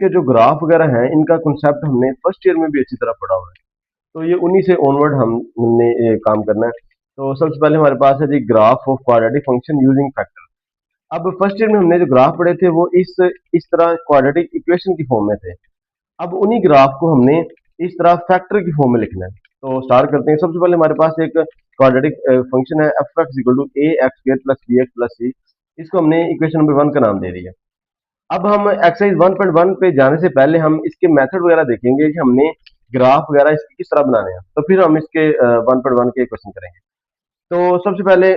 इसके जो ग्राफ वगैरह हैं इनका कंसेप्ट हमने फर्स्ट ईयर में भी अच्छी तरह पढ़ा हुआ है। तो ये उन्हीं से ऑनवर्ड हमने ये काम करना है। तो सबसे पहले हमारे पास है जी graph of quadratic function using factor. अब फर्स्ट ईयर में हमने जो ग्राफ पढ़े थे वो इस तरह क्वाड्रेटिक इक्वेशन की फॉर्म में थे। अब उन्हीं ग्राफ को हमने इस तरह फैक्टर की फॉर्म में लिखना है। तो स्टार्ट करते हैं। सबसे पहले हमारे पास एक क्वाड्रेटिक फंक्शन है f x equal to A x square plus b x plus c. इसको हमने इक्वेशन नंबर 1 का नाम दे दिया। अब हम एक्सरसाइज 1.1 पे जाने से पहले हम इसके मेथड वगैरह देखेंगे कि हमने ग्राफ वगैरह इसके किस तरह बनाने हैं, तो फिर हम इसके 1.1 के क्वेश्चन करेंगे। तो सबसे पहले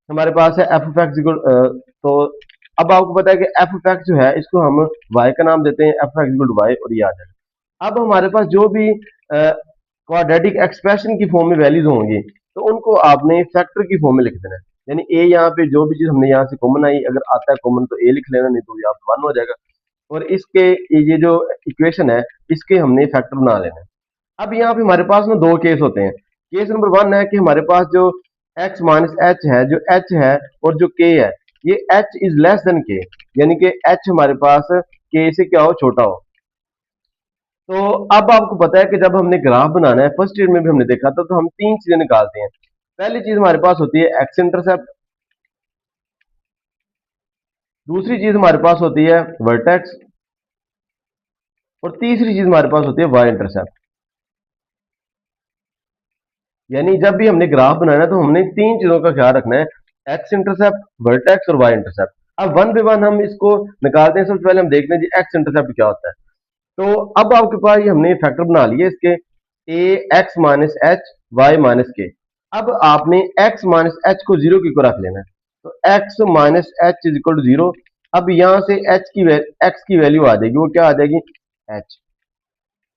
हमारे पास है एफ एक्स इक्वल, तो अब आपको पता है कि एफ एक्स जो है इसको हम वाई का नाम देते हैं, F x equal to Y, और ये आ जाएगा। अब हमारे पास जो भी क्वाड्रेटिक एक्सप्रेशन की फॉर्म में वैल्यूज होंगी तो उनको आपने फैक्टर की फॉर्म में लिख देना है। यानी ए यहाँ पे जो भी चीज हमने यहाँ से कॉमन आई, अगर आता है कॉमन तो ए लिख लेना, नहीं तो यहाँ पे 1 हो जाएगा। और इसके ये जो इक्वेशन है इसके हमने फैक्टर बना लेना है। अब यहाँ पे हमारे पास ना दो केस होते हैं। केस नंबर 1 है कि हमारे पास जो x माइनस एच है, जो h है और जो k है, ये h is less than k, यानी कि h हमारे पास k से क्या हो, छोटा हो। तो अब आपको पता है कि जब हमने ग्राफ बनाना है, फर्स्ट ईयर में भी हमने देखा था, तो हम तीन चीजें निकालते हैं। पहली चीज हमारे पास होती है एक्स इंटरसेप्ट, दूसरी चीज हमारे पास होती है वर्टेक्स, और तीसरी चीज हमारे पास होती है वाई इंटरसेप्ट। यानी जब भी हमने ग्राफ बनाना है तो हमने तीन चीजों का ख्याल रखना है, एक्स इंटरसेप्ट, वर्टेक्स और वाई इंटरसेप्ट। अब वन बाय वन हम इसको निकालते हैं। सबसे पहले हम देखते हैं जी एक्स इंटरसेप्ट क्या होता है। तो अब आपके पास ये हमने फैक्टर बना लिए इसके, a x minus H Y minus के। अब आपने एक्स माइनस एच को जीरो के को रख लेना है। तो x minus H is equal to zero. अब यहां से एक्स की वैल्यू आ जाएगी, वो क्या आ जाएगी, एच।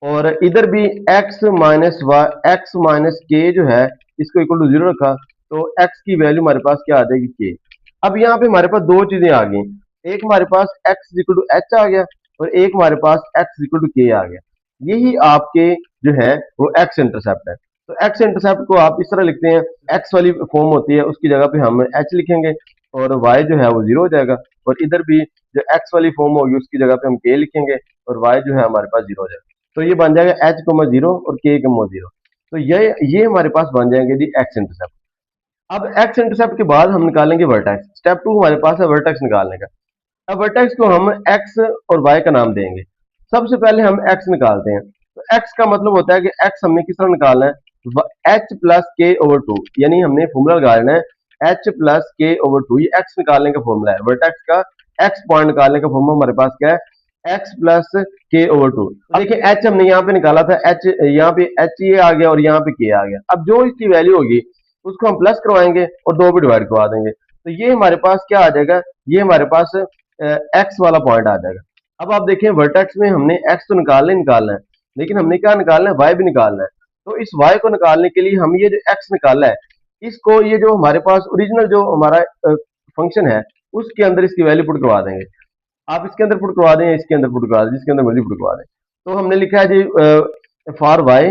और इधर भी एक्स माइनस के जो है इसको इक्वल टू जीरो रखा, तो एक्स की वैल्यू हमारे पास क्या आ जाएगी, के। अब यहाँ पे हमारे पास दो चीजें आ गई, एक हमारे पास एक्स इक्वल टू एच आ गया और एक हमारे पास एक्स इक्वल टू के आ गया। यही आपके जो है वो एक्स इंटरसेप्ट है। तो एक्स इंटरसेप्ट को आप इस तरह लिखते हैं, एक्स वाली फॉर्म होती है उसकी जगह पे हम एच लिखेंगे और वाई जो है वो जीरो हो जाएगा, और इधर भी जो एक्स वाली फॉर्म होगी उसकी जगह पे हम के लिखेंगे और वाई जो है हमारे पास जीरो हो जाएगा। तो ये बन जाएगा एच कोमा जीरो और के कोमा जीरो। तो ये हमारे पास बन जाएंगे जी एक्स इंटरसेप्ट। अब एक्स इंटरसेप्ट के बाद हम निकालेंगे वर्टेक्स। स्टेप 2 हमारे पास है वर्टेक्स निकालने का। अब वर्टेक्स को हम एक्स और वाई का नाम देंगे। सबसे पहले हम एक्स निकालते हैं। तो एक्स का मतलब होता है कि एक्स हमने किस तरह निकालना है, एच प्लस के ओवर टू, यानी हमने फॉर्मूला निकालना है एच प्लस के ओवर टू। ये एक्स निकालने का फॉर्मूला है। वर्टेक्स का एक्स पॉइंट निकालने का फॉर्मूला हमारे पास क्या है, एक्स प्लस के ओवर टू। देखिए एच हमने यहाँ पे निकाला था, एच यहाँ पे एच ये आ गया और यहाँ पे के आ गया। अब जो इसकी वैल्यू होगी उसको हम प्लस करवाएंगे और दो पे डिवाइड करवा देंगे। तो ये हमारे पास क्या आ जाएगा, ये हमारे पास एक्स वाला पॉइंट आ जाएगा। अब आप देखें वर्टेक्स में हमने एक्स तो निकालना है, लेकिन हमने क्या निकालना है, वाई भी निकालना है। तो इस वाई को निकालने के लिए हम ये जो एक्स निकाला है इसको, ये जो हमारे पास ओरिजिनल जो हमारा फंक्शन है उसके अंदर इसकी वैल्यू पुट करवा देंगे। आप इसके अंदर पुट करवा दें, इसके अंदर पुट करवा दें, जिसके अंदर मर्जी पुट करवा दें। तो हमने लिखा है जी for y,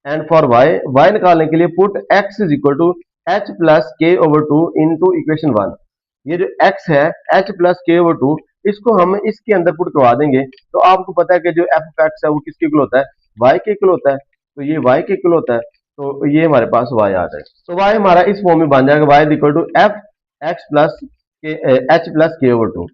and for y, y निकालने के लिए put x is equal to h plus के ओवर टू इंटू इक्वेशन 1। ये जो x है h प्लस के ओवर टू, इसको हम इसके अंदर पुट करवा देंगे। तो आपको पता है कि जो एफ एक्स है वो किसके इक्वल होता है, y के इक्वल होता है। तो ये y के इक्वल होता है, तो ये हमारे पास y आ जाएगा। तो y हमारा इस फॉर्म में बन जाएगा, y is equal to F X plus K H plus के ओवर टू।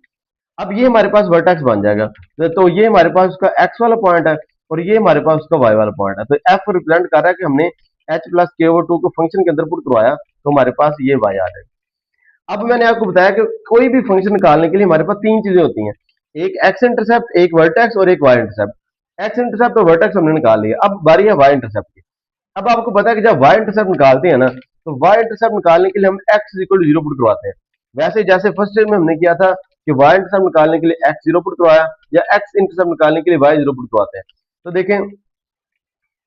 अब ये हमारे पास वर्टेक्स बन जाएगा। तो ये हमारे पास उसका x वाला पॉइंट है और ये हमारे पास उसका y वाला पॉइंट है। तो f रिप्रेजेंट कर रहा है कि हमने h प्लस के ओवर टू को फंक्शन के अंदर पुट करवाया, तो हमारे पास ये y आ जाएगा। अब मैंने आपको बताया कि कोई भी फंक्शन निकालने के लिए हमारे पास तीन चीजें होती हैं, एक एक्स इंटरसेप्ट, एक वर्टेक्स और एक वाई इंटरसेप्ट। एक्स इंटरसेप्ट और वर्टेक्स हमने निकाल लिया, अब बारी है वाई इंटरसेप्ट की। अब आपको पता है कि जब वाई इंटरसेप्ट निकालते हैं ना, तो वाई इंटरसेप्ट निकालने के लिए हम X equal to zero put करवाते हैं। वैसे जैसे फर्स्ट ईयर में हमने किया था कि वाई इंटरसेप्ट निकालने के लिए एक्स जीरो पुट करवाया, या एक्स इंटरसेप्ट निकालने के लिए वाई जीरो पुट करवाते हैं। तो देखें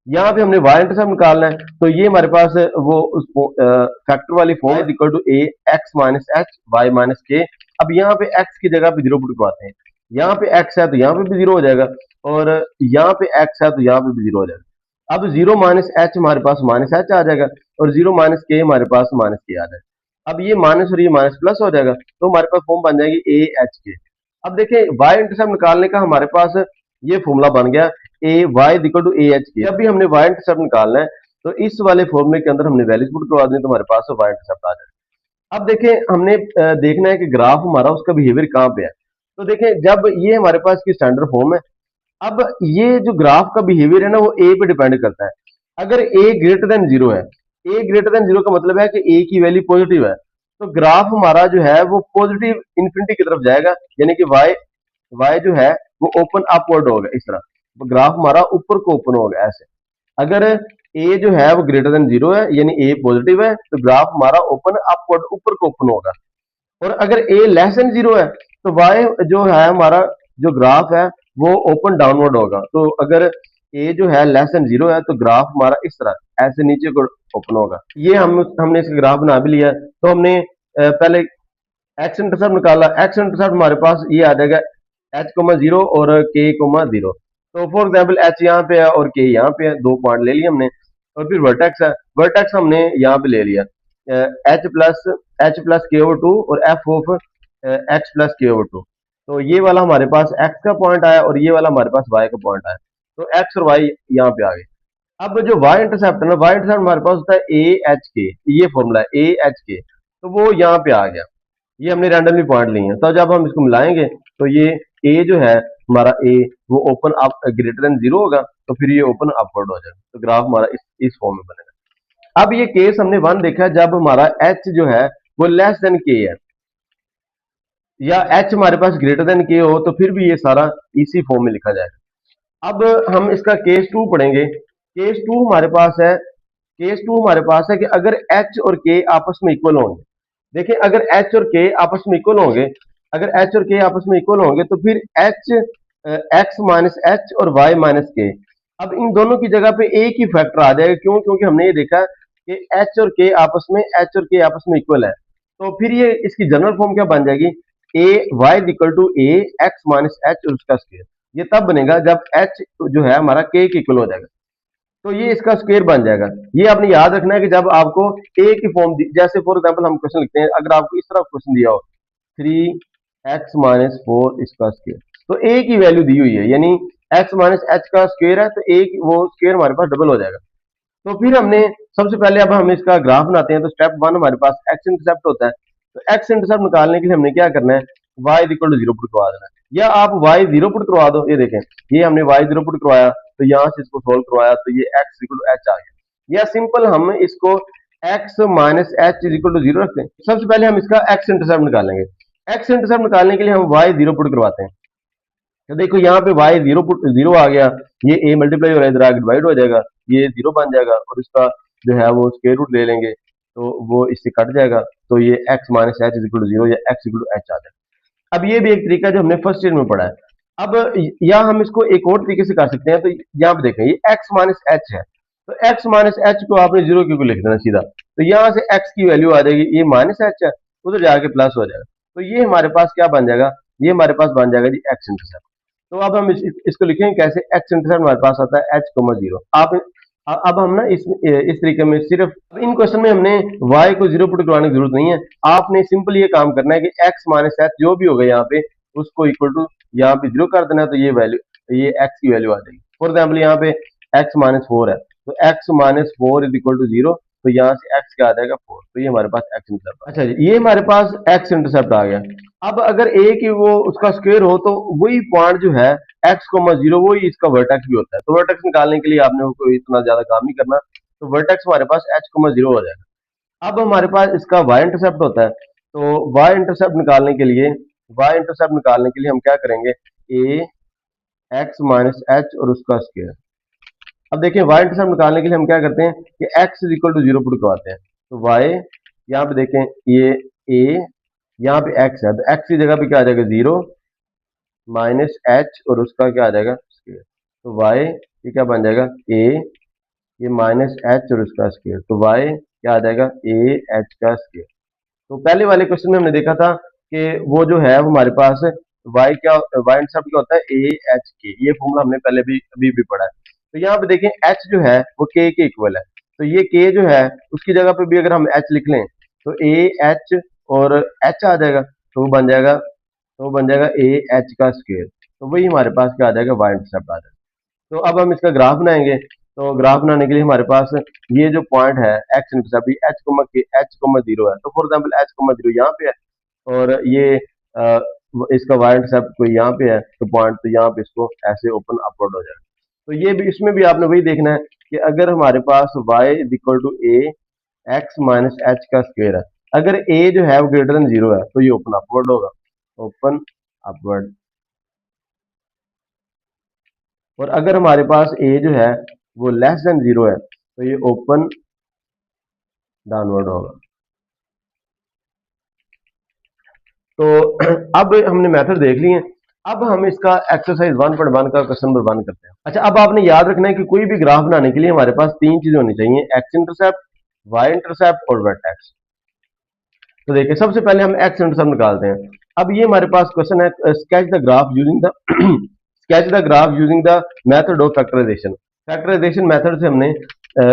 यहाँ पे हमने वाई इंटरसेप्ट निकालना है, तो ये हमारे पास वो उस फैक्टर वाली form equal to A x minus H Y minus के। अब यहाँ पे एक्स की जगह पे जीरो पुट करवाते हैं। यहाँ पे एक्स है तो यहाँ पे भी जीरो हो जाएगा, और यहाँ पे एक्स है तो यहाँ पे भी जीरो हो जाएगा। अब जीरो माइनस एच हमारे पास माइनस एच आ जाएगा, और जीरो माइनस के हमारे पास माइनस के आ जाएगा। अब ये माइनस और ये माइनस प्लस हो जाएगा, तो हमारे पास फॉर्म बन जाएगी ए एच के। अब देखें वाई इंटरसेप्ट निकालने का हमारे पास ये फॉर्मूला बन गया a y equal to A H k. जब भी हमने वाई इंटरसेप्ट निकालना है तो इस वाले फॉर्मूले के अंदर हमने वैल्यूज पुट करवा दें तो हमारे पास वाई इंटरसेप्ट आ जाएगा। अब देखें हमने देखना है कि ग्राफ हमारा उसका बिहेवियर कहाँ पे है। तो देखें जब ये हमारे पास की स्टैंडर्ड फॉर्म है, अब ये जो ग्राफ का बिहेवियर है ना वो ए पे डिपेंड करता है। अगर ए ग्रेटर देन जीरो है, ए ग्रेटर देन जीरो का मतलब है कि ए की वैल्यू पॉजिटिव है, तो ग्राफ हमारा जो है वो पॉजिटिव इन्फिनिटी की तरफ जाएगा, यानी कि वाई वाई जो है वो ओपन अपवर्ड होगा इस तरह, तो ग्राफ हमारा ऊपर को ओपन होगा ऐसे। अगर ए जो है वो ग्रेटर देन जीरो है यानी ए पॉजिटिव है तो ग्राफ हमारा ओपन अपवर्ड ऊपर को ओपन होगा। और अगर ए लेस देन जीरो है तो वाई जो है हमारा जो ग्राफ है वो ओपन डाउनवर्ड होगा। तो अगर ए जो है लेस देन जीरो है तो ग्राफ हमारा इस तरह ऐसे नीचे को ओपन होगा। ये हमने इसका ग्राफ बना भी लिया। तो हमने पहले एक्स इंटरसेप्ट निकाला, एक्स इंटरसेप्ट हमारे पास ये आ जाएगा एच कोमा जीरो और के कोमा जीरो। तो फॉर एग्जाम्पल एच यहाँ पे है और के यहाँ पे है, दो पॉइंट ले लिए हमने। और फिर वर्टेक्स है, वर्टेक्स हमने यहाँ पे ले लिया एच प्लस के ओवर टू और एफ ऑफ एक्स प्लस के ओवर टू। तो ये वाला हमारे पास एक्स का पॉइंट आया और ये वाला हमारे पास वाई का पॉइंट आया। तो एक्स और वाई यहाँ पे आ गए। अब जो वाई इंटरसेप्ट है ना, वाई इंटरसेप्ट हमारे पास होता है ए एच के, ये फॉर्मूला है ए एच के, तो वो यहाँ पे आ गया। ये हमने रैंडमली पॉइंट लिए हैं। तो जब हम इसको मिलाएंगे तो ये ए जो है हमारा ए वो open up greater than zero होगा, तो फिर ये ओपन अपवर्ड हो जाएगा। तो ग्राफ हमारा इस फॉर्म में बनेगा। अब ये केस हमने वन देखा है जब हमारा एच जो है वो लेस देन के है, या एच हमारे पास ग्रेटर देन के हो, तो फिर भी ये सारा इसी फॉर्म में लिखा जाएगा। अब हम इसका केस टू पढ़ेंगे। केस टू हमारे पास है, केस टू हमारे पास है कि अगर एच और के आपस में इक्वल होंगे। देखिए अगर एच और के आपस में इक्वल होंगे, अगर एच और के आपस में इक्वल होंगे तो फिर एच एक्स माइनस एच और वाई माइनस के, अब इन दोनों की जगह पे एक ही फैक्टर आ जाएगा। क्यों? क्योंकि हमने ये देखा कि एच और के आपस में इक्वल है। तो फिर ये इसकी जनरल फॉर्म क्या बन जाएगी, a y equal to A x minus h और उसका स्क्वायर। ये तब बनेगा जब एच जो है हमारा के इक्वल हो जाएगा, तो ये इसका स्क्वायर बन जाएगा। ये आपने याद रखना है कि जब आपको ए की फॉर्म जैसे फॉर एग्जांपल हम क्वेश्चन लिखते हैं, अगर आपको इस तरह क्वेश्चन दिया हो 3x-4 इसका स्क्वायर, तो ए की वैल्यू दी हुई है यानी x माइनस एच का स्क्वायर है, तो ए वो स्क्वायर हमारे पास डबल हो जाएगा। तो फिर हमने सबसे पहले अब हम इसका ग्राफ बनाते हैं। तो स्टेप वन हमारे पास एक्स इंटरसेप्ट होता है। तो एक्स इंटरसेप्ट निकालने के लिए हमने क्या करना है, Y equal to zero put करवा देना है, या आप वाई जीरो पुट करवा दो। ये देखें ये हमने वाई जीरो पुट करवाया, तो यहाँ से इसको सोल्व करवाया तो ये एक्स इक्वल टू एच आ गया। या सिंपल हम इसको X minus H is equal to zero रखते हैं। सबसे पहले हम इसका एक्स इंटरसेप्ट निकालेंगे। एक्स इंटरसेप्ट निकालने के लिए हम वाई जीरो पुट करवाते हैं। तो देखो यहाँ पे वाई जीरो आ गया, ये ए मल्टीप्लाई हो रहा है, इधर आगे डिवाइड हो जाएगा, ये जीरो बन जाएगा और इसका जो है वो स्क्वायर रूट ले लेंगे तो वो इससे कट जाएगा। तो ये X minus H is equal to zero या एक्स इक्वल टू एच आ जाएगा। अब ये भी एक तरीका है जो हमने फर्स्ट ईयर में पढ़ा है। अब या हम इसको एक और तरीके से कर सकते हैं। तो यहाँ पे देखें ये एक्स माइनस एच है, तो एक्स माइनस एच को आपने जीरो क्यों लिख देना सीधा, तो यहाँ से एक्स की वैल्यू आ जाएगी, ये माइनस एच है, उधर जाके प्लस हो जाएगा। तो ये हमारे पास क्या बन जाएगा, ये हमारे पास बन जाएगा जी एक्स इंटरसेप्ट। तो अब हम इसको लिखेंगे कैसे, एक्स इंटरसेप्ट हमारे पास आता है एच कोमा जीरो। आप अब हम ना इस तरीके में सिर्फ इन क्वेश्चन में हमने y को जीरो पुट करवाने की जरूरत नहीं है। आपने सिंपल ये काम करना है कि x माइनस एच जो भी होगा यहाँ पे उसको इक्वल टू यहाँ पे जीरो कर देना है, तो ये वैल्यू ये x की वैल्यू आ जाएगी। फॉर एग्जाम्पल यहाँ पे x माइनस फोर है, तो x minus four is equal to zero, तो यहाँ से x क्या आ जाएगा फोर। तो ये हमारे पास x इंटरसेप्ट। अच्छा जी, ये हमारे पास x इंटरसेप्ट आ गया। अब अगर a की वो उसका स्क्वायर हो तो वही पॉइंट जो है x कोमा जीरो वही इसका वर्टेक्स भी होता है। तो वर्टेक्स निकालने के लिए आपने कोई इतना ज्यादा काम नहीं करना, तो वर्टेक्स हमारे पास h कोमा जीरो हो जाएगा। अब हमारे पास इसका y इंटरसेप्ट होता है। तो y इंटरसेप्ट निकालने के लिए हम क्या करेंगे, a x माइनस एच और उसका स्क्वायर। अब देखिए y इंटरसेप्ट निकालने के लिए हम क्या करते हैं कि x is equal to zero put करवाते हैं। तो y यहाँ पे देखें ये a यहाँ पे x है, तो x की जगह पे क्या आ जाएगा जीरो माइनस एच और उसका क्या आ जाएगा स्क्वायर। तो y ये क्या बन जाएगा a ये माइनस एच और उसका स्क्वायर, तो y क्या आ जाएगा a h का स्क्वायर। तो पहले वाले क्वेश्चन में हमने देखा था कि वो जो है वो हमारे पास y इंटरसेप्ट क्या होता है a h k, ये फॉर्मूला हमने पहले भी अभी भी पढ़ा है। तो यहाँ पे देखें h जो है वो k के इक्वल है, तो ये k जो है उसकी जगह पे भी अगर हम h लिख लें तो a h और h आ जाएगा, तो वो बन जाएगा a h का स्क्वायर। तो वही हमारे पास क्या आ जाएगा, वाई इंटरसेप्ट आ जाएगा। तो अब हम इसका ग्राफ बनाएंगे। तो ग्राफ बनाने के लिए हमारे पास ये जो पॉइंट है x intercept, H comma zero है। तो for example H comma zero यहाँ पे है, और ये इसका वाई इंटरसेप्ट कोई यहाँ पे है, तो पॉइंट तो यहाँ पे इसको ऐसे ओपन अपवर्ड हो जाएगा। तो ये भी, इसमें भी आपने वही देखना है कि अगर हमारे पास y is equal to A x minus H का स्क्वायर है, अगर a जो है वो ग्रेटर देन जीरो है तो ये ओपन अपवर्ड होगा, ओपन अपवर्ड। और अगर हमारे पास a जो है वो लेस देन जीरो है तो ये ओपन डाउनवर्ड होगा। तो अब हमने मेथड देख लिए। अब हम इसका एक्सरसाइज 1.1 का क्वेश्चन नंबर 1 करते हैं। अच्छा, अब आपने याद रखना है कि कोई भी ग्राफ बनाने के लिए हमारे पास तीन चीजें होनी चाहिए, एक्स इंटरसेप्ट, वाई इंटरसेप्ट और वर्टेक्स। तो देखिए, सबसे पहले हम एक्स इंटरसेप्ट निकालते हैं। अब ये हमारे पास क्वेश्चन है, sketch the graph using the sketch the graph using the method of factorization. Factorization method से हमने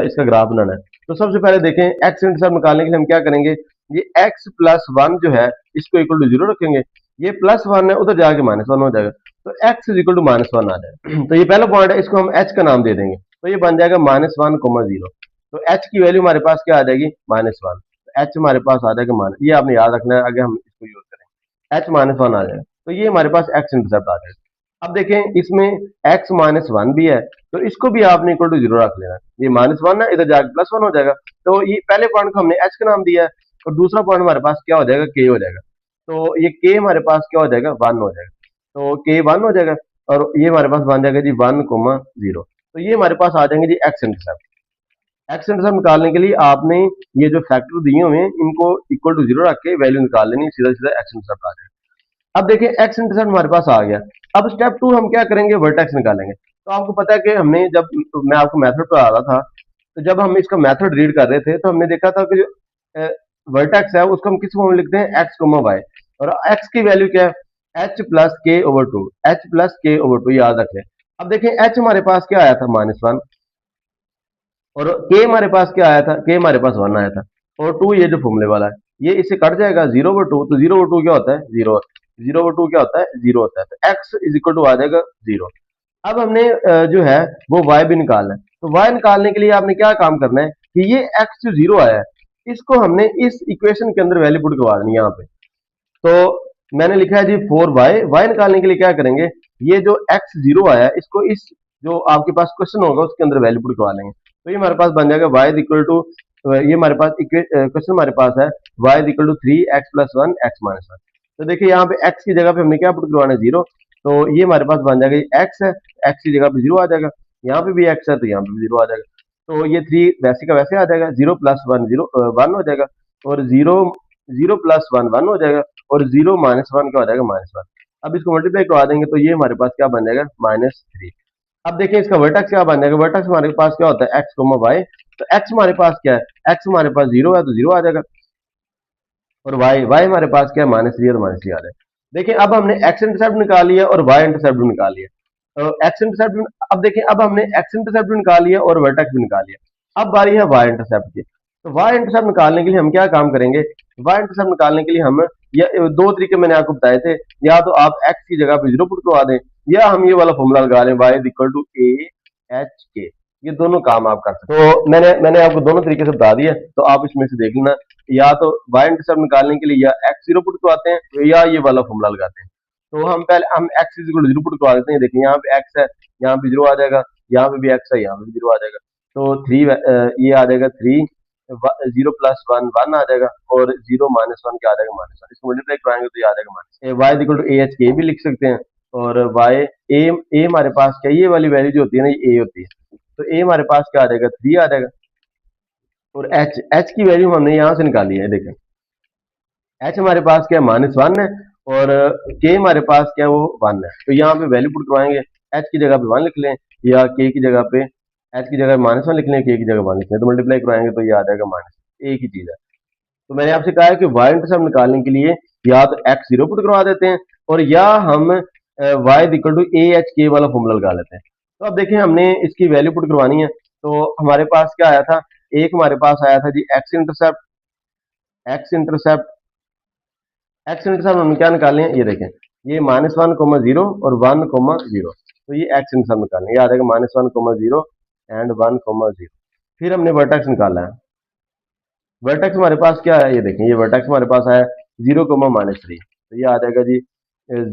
इसका ग्राफ बनाना है। तो सबसे पहले देखें, एक्स इंटरसेप्ट निकालने के लिए हम क्या करेंगे, ये एक्स प्लस वन जो है इसको इक्वल टू जीरो रखेंगे, ये प्लस वन है उधर जाके माइनस वन हो जाएगा, तो x is equal to minus one आ जाएगा। तो ये पहला पॉइंट है, इसको हम एच का नाम दे देंगे, तो ये बन जाएगा माइनस वन कोमा जीरो। तो एच की वैल्यू हमारे पास क्या आ जाएगी, माइनस वन। एच हमारे पास आ जाएगा माइनस, ये आपने याद रखना है आगे हम इसको यूज करेंगे, एच माइनस वन आ जाएगा। तो ये हमारे पास एक्स इंटरसेप्ट आ जाएगा। अब देखें, इसमें एक्स माइनस वन भी है, तो इसको भी आपने इक्वल टू जीरो रख लेना है। ये माइनस वन है, इधर जाकर प्लस वन हो जाएगा। तो ये पहले पॉइंट को हमने एच का नाम दिया है, और दूसरा पॉइंट हमारे पास क्या हो जाएगा, के हो जाएगा। तो ये के हमारे पास क्या हो जाएगा, वन हो जाएगा। तो के वन हो जाएगा, और ये हमारे पास बन जाएगा जी वन कोमा जीरो। तो ये हमारे पास आ जाएंगे जी एक्स इंटरसेप्ट। एक्स इंटरसेप्ट निकालने के लिए आपने ये जो फैक्टर दिए हुए हैं इनको इक्वल टू जीरो रख के वैल्यू निकाल लेनी, सीधा सीधा एक्स इंटरसेप्ट आ जाएगा। अब देखिए, एक्स इंटरसेप्ट हमारे पास आ गया। अब स्टेप टू हम क्या करेंगे, वर्टेक्स निकालेंगे। तो आपको पता है कि हमने जब, मैं आपको मेथड पढ़ा रहा था, तो जब हम इसका मेथड रीड कर रहे थे तो हमने देखा था कि जो वर्टेक्स है उसको हम किस फॉर्म में लिखते हैं, एक्स कोमा वाई, और एक्स की वैल्यू क्या है, एच प्लस के ओवर टू, एच प्लस के ओवर टू, याद रखें। अब देखें, एच हमारे पास क्या आया था, माइनस वन, और के हमारे पास क्या आया था, के हमारे पास वन आया था, और टू ये जो फॉर्मूले वाला है ये इससे कट जाएगा, जीरो ओवर टू, तो जीरो ओवर टू क्या होता है, जीरो। जीरो ओवर टू क्या होता है, जीरो होता है। तो एक्स इज इक्वल टू आ जाएगा जीरो। अब हमने जो है वो y भी निकालना है। तो y निकालने के लिए आपने क्या काम करना है कि ये x जो जीरो आया है इसको हमने इस इक्वेशन के अंदर वैल्यू पुट करवा देनी है यहाँ पे। तो मैंने लिखा है जी फोर वाई निकालने के लिए क्या करेंगे, ये जो x जीरो आया है इसको इस जो आपके पास क्वेश्चन होगा उसके अंदर वैल्यू पुट करवा लेंगे। तो ये हमारे पास बन जाएगा y इज इक्वल टू, ये हमारे पास क्वेश्चन हमारे पास है y is equal to three X plus one X minus one. तो देखिए, यहाँ पे x की जगह पे हमने क्या पुट करवाना है, जीरो। तो ये हमारे पास बन जाएगा, x है, x की जगह पे जीरो आ जाएगा, यहाँ पे भी x है तो यहाँ पे भी जीरो आ जाएगा। तो ये थ्री वैसे का वैसे आ जाएगा, zero plus one zero, one हो जाएगा, और zero zero plus one one हो जाएगा, और जीरो माइनस वन क्या हो जाएगा, माइनस वन। अब इसको मल्टीप्लाई करवा देंगे तो ये हमारे पास क्या बन जाएगा, माइनस थ्री। अब देखिए इसका वर्टेक्स क्या बन जाएगा, वर्टेक्स हमारे पास क्या होता है, एक्स कोमा वाई। तो एक्स हमारे पास क्या है, एक्स हमारे पास जीरो है तो जीरो आ जाएगा, और वाई हमारे पास क्या है, माइनस थ्री, और माइनस थ्री आ जाएगा। देखिए, अब हमने एक्स इंटरसेप्ट निकाल लिया और वाई इंटरसेप्ट भी निकाल लिया। तो एक्स इंटरसेप्ट, अब देखिए, अब हमने एक्स इंटरसेप्ट भी निकाल लिया और वर्टेक्स भी निकाल लिया। अब बारी है वाई इंटरसेप्ट की। तो वाई इंटरसेप्ट निकालने के लिए हम क्या काम करेंगे, वाई इंटरसेप्ट निकालने के लिए हम, या दो तरीके मैंने आपको बताए थे, या तो आप एक्स की जगह पे जीरो पुट करवा दें, या हम ये वाला फॉर्मूला लगा लें, Y is equal to A H K. ये दोनों काम आप कर सकते हैं। तो मैंने आपको दोनों तरीके से बता दिया, तो आप इसमें से देख लेना, या तो वाई इंटरसेप्ट निकालने के लिए या एक्स जीरो पुट करवाते हैं या ये वाला फॉर्मूला लगाते हैं। तो हम पहले हम X is equal to zero put करवा देते हैं। देखिए, यहाँ पे एक्स है, यहाँ पे जीरो आ जाएगा, यहाँ पे भी एक्स है, यहाँ पे भी जीरो आ जाएगा। तो थ्री, ये आ जाएगा three, zero plus one one आ जाएगा, और जीरो माइनस वन क्या आ जाएगा, माइनस वन। इसको मल्टीप्लाई कराएंगे तो ये आ जाएगा minus. Y is equal to A H K भी लिख सकते हैं, और वाई ए हमारे पास क्या, ये वाली वैल्यू जो होती है ना, ये ए होती है। तो ए हमारे पास क्या आ जाएगा, थ्री आ जाएगा, और एच की वैल्यू हमने यहाँ से निकाली है। देखें, एच हमारे पास क्या है, माइनस वन है, और के हमारे पास क्या है, वो वन है। तो यहाँ पे वैल्यू पुट करवाएंगे, एच की जगह पे वन लिख लें, या के की जगह पे, एच की जगह माइनस वन लिख लें, के की जगह वन लिख लें, तो मल्टीप्लाई करवाएंगे तो ये आ जाएगा माइनस, एक ही चीज है। तो मैंने आपसे कहा है कि वाई इंटरसेप्ट निकालने के लिए या तो एक्स जीरो पुट करवा देते हैं, और या हम Y equal to A H K वाला फॉर्मूला लगा लेते हैं। तो अब देखिए, हमने इसकी वैल्यू पुट करवानी है। तो हमारे पास क्या आया था, एक हमारे पास आया था जी x intercept, x intercept, x intercept हमने क्या निकाले हैं, ये देखें, ये -1, 0 और 1, 0, तो ये एक्स इंटरसेप्ट निकालना है। ये आ जाएगा -1, 0 एंड 1, 0। फिर हमने वर्टेक्स निकाला है। वर्टेक्स हमारे पास क्या है, ये देखें, ये वर्टेक्स हमारे पास है 0, -3, तो ये आ जाएगा जी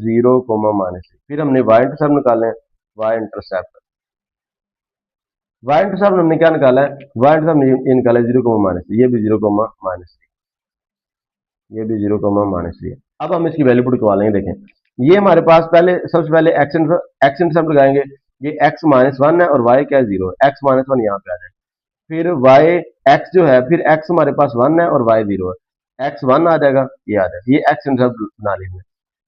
0, -3। फिर हमने वाई इंटरसेप्ट निकाले हैं। वाई इंटरसेप्ट वाई इंटरसेप्ट हमने क्या निकाला है, वाई इंटरसेप्ट ये निकाला है 0, -3, ये भी 0, -3, ये भी 0, -3। अब हम इसकी वैल्यू पुट करवा लेंगे। देखें, ये हमारे पास पहले सबसे पहले एक्स इंटरसेप्ट लगाएंगे। ये x-1 है और y क्या है 0, x-1 यहाँ पे आ जाएगा। फिर y x जो है, फिर x हमारे पास 1 है और y 0 है, x1 आ जाएगा, ये आ जाएगा। ये x इंटरसेप्ट बना ली हमने।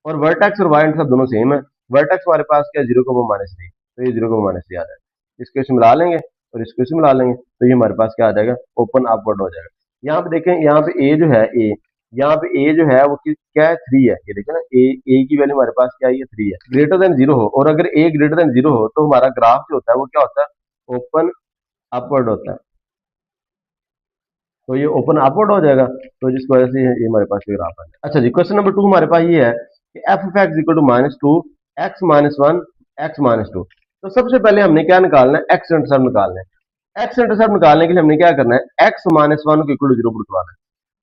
और वर्टेक्स और y इंटरसेप्ट दोनों सेम है। वर्टेक्स हमारे पास क्या है 0, -3, तो ये 0, -3 आ जाएगा। इसको इसमें मिला लेंगे और इसको इसमें मिला लेंगे, तो ये हमारे पास क्या आ जाएगा, ओपन अपवर्ड हो जाएगा। यहाँ पे देखें, यहाँ पे a जो है, a यहाँ पे a जो है वो क्या है 3 है। ये देखें ना, a की वैल्यू हमारे पास क्या है, ये 3 है। ग्रेटर देन 0 हो, और अगर a ग्रेटर देन 0 हो तो हमारा ग्राफ जो होता है वो क्या होता है, ओपन अपवर्ड होता है। तो ये ओपन अपवर्ड हो जाएगा, तो जिसकी वजह से ये हमारे पास ये ग्राफ आ जाएगा। अच्छा जी, क्वेश्चन नंबर 2 हमारे पास ये है कि F of X equal to -2 x-1 x-2। तो सबसे पहले हमने क्या निकालना है, एक्स इंटरसेप्ट निकालना है। एक्स इंटरसेप्ट निकालने के लिए हमने क्या करना है, x-1 को इक्वल टू 0 पुट करवाना है।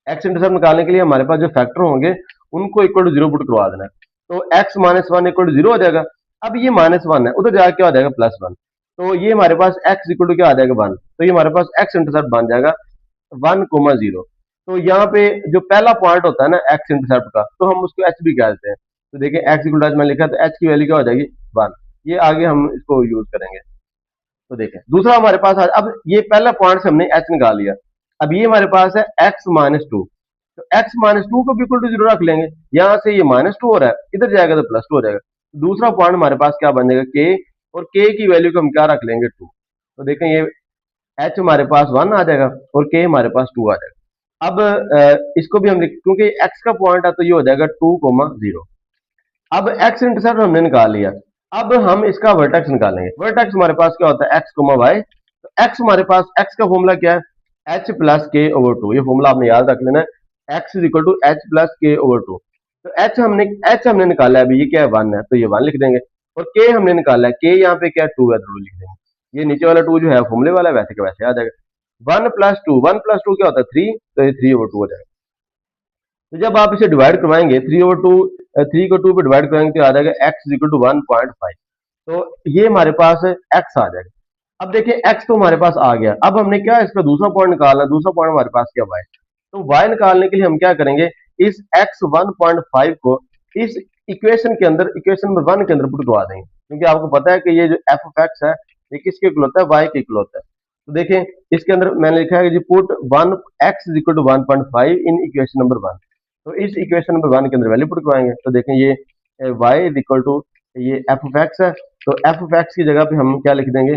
एक्स इंटरसेप्ट निकालने के लिए हमारे पास जो फैक्टर होंगे उनको इक्वल टू 0 पुट करवा देना है। तो x-1 इक्वल टू 0 हो जाएगा। अब ये -1 है, उधर जाकर क्या हो जाएगा, +1। तो ये हमारे पास x इक्वल टू क्या आ जाएगा, 1। तो ये हमारे पास एक्स इंटरसेप्ट बन जाएगा 1, 0। तो यहाँ पे जो पहला पॉइंट होता है ना एक्स इंटरसेप्ट का, तो हम उसको एच भी कह देते हैं। तो देखिए एक्स इक्वल टू, मैंने लिखा, तो एच की वैल्यू क्या हो जाएगी, 1। ये आगे हम इसको यूज करेंगे। तो देखें, दूसरा हमारे पास अब ये पहला पॉइंट से हमने एच निकाल लिया। अब ये हमारे पास है x-2, तो x-2 को भी इक्वल टू 0 रख लेंगे। यहाँ से ये -2 हो रहा है, इधर जाएगा तो +2 हो जाएगा। दूसरा पॉइंट हमारे पास क्या बन जाएगा, k, और k की वैल्यू को हम क्या रख लेंगे, 2। तो देखें, ये h हमारे पास 1 आ जाएगा और k हमारे पास 2 आ जाएगा। अब इसको भी हम क्योंकि x का पॉइंट है तो ये हो जाएगा 2, 0। अब x इंटरसेप्ट हमने निकाल लिया। अब हम इसका वर्टेक्स निकालेंगे। वर्टेक्स हमारे पास क्या होता है, x, y। तो x हमारे पास, x का फॉर्मूला क्या है, h प्लस k ओवर 2। ये फॉर्मूला आपने याद रख लेना है, x is equal to h plus k over 2। तो h हमने निकाला है, अभी ये क्या है, 1 है, तो ये 1 लिख देंगे। और k हमने निकाला है, k यहाँ पे क्या है, 2 है, तो 2 लिख देंगे। ये नीचे वाला 2 जो है फॉर्मूले वाला है, वैसे का वैसे आ जाएगा। 1 + 2 क्या होता है, 3, तो ये 3/2 हो जाएगा। तो जब आप इसे डिवाइड करवाएंगे, 3/2, 3 को 2 पे डिवाइड करेंगे तो आ जाएगा x इक्वल टू 1.5। तो ये हमारे पास x आ जाएगा। अब देखिए x तो हमारे पास आ गया। अब हमने क्या इसका दूसरा पॉइंट निकालना है। दूसरा पॉइंट हमारे पास क्या, y। तो y निकालने के लिए हम क्या करेंगे, इस x 1.5 को इस इक्वेशन के अंदर, इक्वेशन नंबर 1 के अंदर पुट करवा देंगे, क्योंकि आपको पता है कि ये जो f ऑफ x है ये किसके इक्वल होता है, y के इक्वल होता है। तो देखें, इसके अंदर मैंने लिखा है कि put 1 x is equal to 1.5 in equation number 1। तो इस इक्वेशन नंबर 1 के अंदर वैल्यू पुट करवाएंगे। तो देखें, ये y इज इक्वल टू, ये f ऑफ x है, तो f ऑफ x की जगह पे हम क्या लिख देंगे,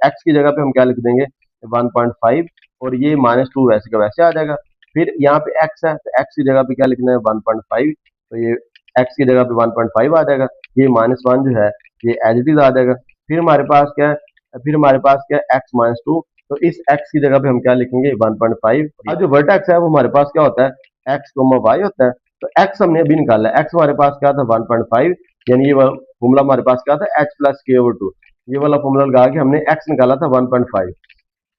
x की जगह पे हम क्या लिख देंगे, 1.5, और ये -2 वैसे का वैसे आ जाएगा। फिर यहाँ पे x है, तो x की जगह पे क्या लिखना है, 1.5, तो ये x की जगह पे 1.5 आ जाएगा। ये -1 जो है ये एज इट इज आ जाएगा। फिर हमारे पास क्या है, फिर हमारे पास क्या है, x-2, तो इस x की जगह पे हम क्या लिखेंगे, 1.5। अब जो वर्टेक्स है वो हमारे पास क्या होता है, x, y होता है। तो x हमने अभी निकाला है, x हमारे पास क्या था, 1.5, यानी ये फॉर्मूला हमारे पास क्या था, h प्लस k ओवर 2। ये वाला फॉर्मूला लगा के हमने x निकाला था 1.5।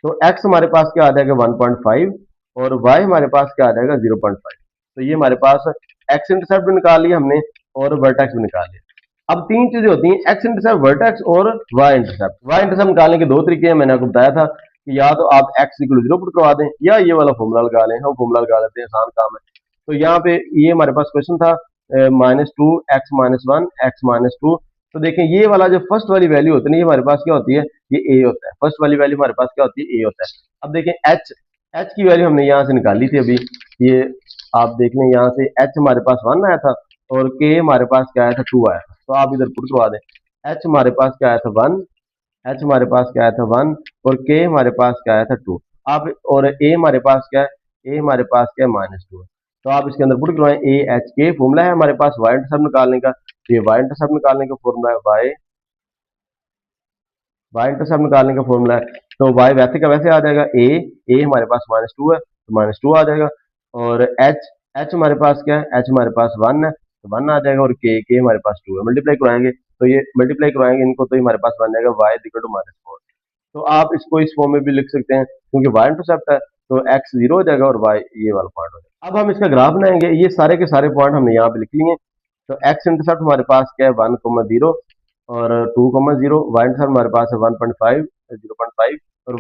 तो x हमारे पास क्या आ जाएगा, 1.5, और y हमारे पास क्या आ जाएगा, 0.5। तो ये हमारे पास x इंटरसेप्ट भी निकाल लिया हमने और वर्टेक्स भी निकाल लिया। अब तीन चीजें होती हैं, एक्स इंटरसेप्ट, वर्टेक्स और वाई इंटरसेप्ट। वाई इंटरसेप्ट निकालने के दो तरीके हैं, मैंने आपको बताया था कि या तो आप एक्स इक्वल 0 पुट करवा दें, या ये वाला फॉर्मूला लगा लें। हम फॉर्मूला लगा लेते हैं, आसान काम है। तो यहाँ पे ये हमारे पास क्वेश्चन था, -2 x-1 x-2। तो देखें, ये वाला जो फर्स्ट वाली वैल्यू होती है, ये हमारे पास क्या होती है, ये a होता है। फर्स्ट वाली वैल्यू हमारे पास क्या होती है, a होता है। अब देखें h की वैल्यू हमने यहाँ से निकाली थी अभी। ये आप देख लें, यहाँ से h हमारे पास 1 आया था और k हमारे पास क्या आया था, 2 आया था। तो आप इधर पुट करवा दें। h हमारे पास क्या आया था, 1। h हमारे पास क्या आया था, 1, और k हमारे पास क्या आया था, 2। आप, और a हमारे पास क्या है, a हमारे पास क्या है, -2। तो आप इसके अंदर पुट करवाएं, a h k। फॉर्मूला है हमारे पास y इंटरसेप्ट निकालने का। तो ये y इंटरसेप्ट निकालने का फॉर्मूला है, y इंटरसेप्ट निकालने का फॉर्मूला है। तो y वैसे का वैसे आ जाएगा, a हमारे पास -2 है, तो -2 आ जाएगा। और h हमारे पास क्या है, h हमारे पास 1 है, तो 1 आ जाएगा, और के हमारे पास 2 है। मल्टीप्लाई कराएंगे तो ये मल्टीप्लाई करवाएंगे इनको, तो ये हमारे पास बन जाएगा y इक्वल टू -4। तो आप इसको इस फॉर्म में भी लिख सकते हैं, क्योंकि y इंटरसेप्ट है तो x 0 हो जाएगा और y ये वाला पॉइंट हो जाएगा। अब हम इसका ग्राफ बनाएंगे, ये सारे के सारे पॉइंट हमने यहाँ पे लिख लिए। तो x इंटरसेप्ट हमारे पास क्या है 1,0 और 2,0, y इंटरसेप्ट हमारे पास है 1.5 0.5, और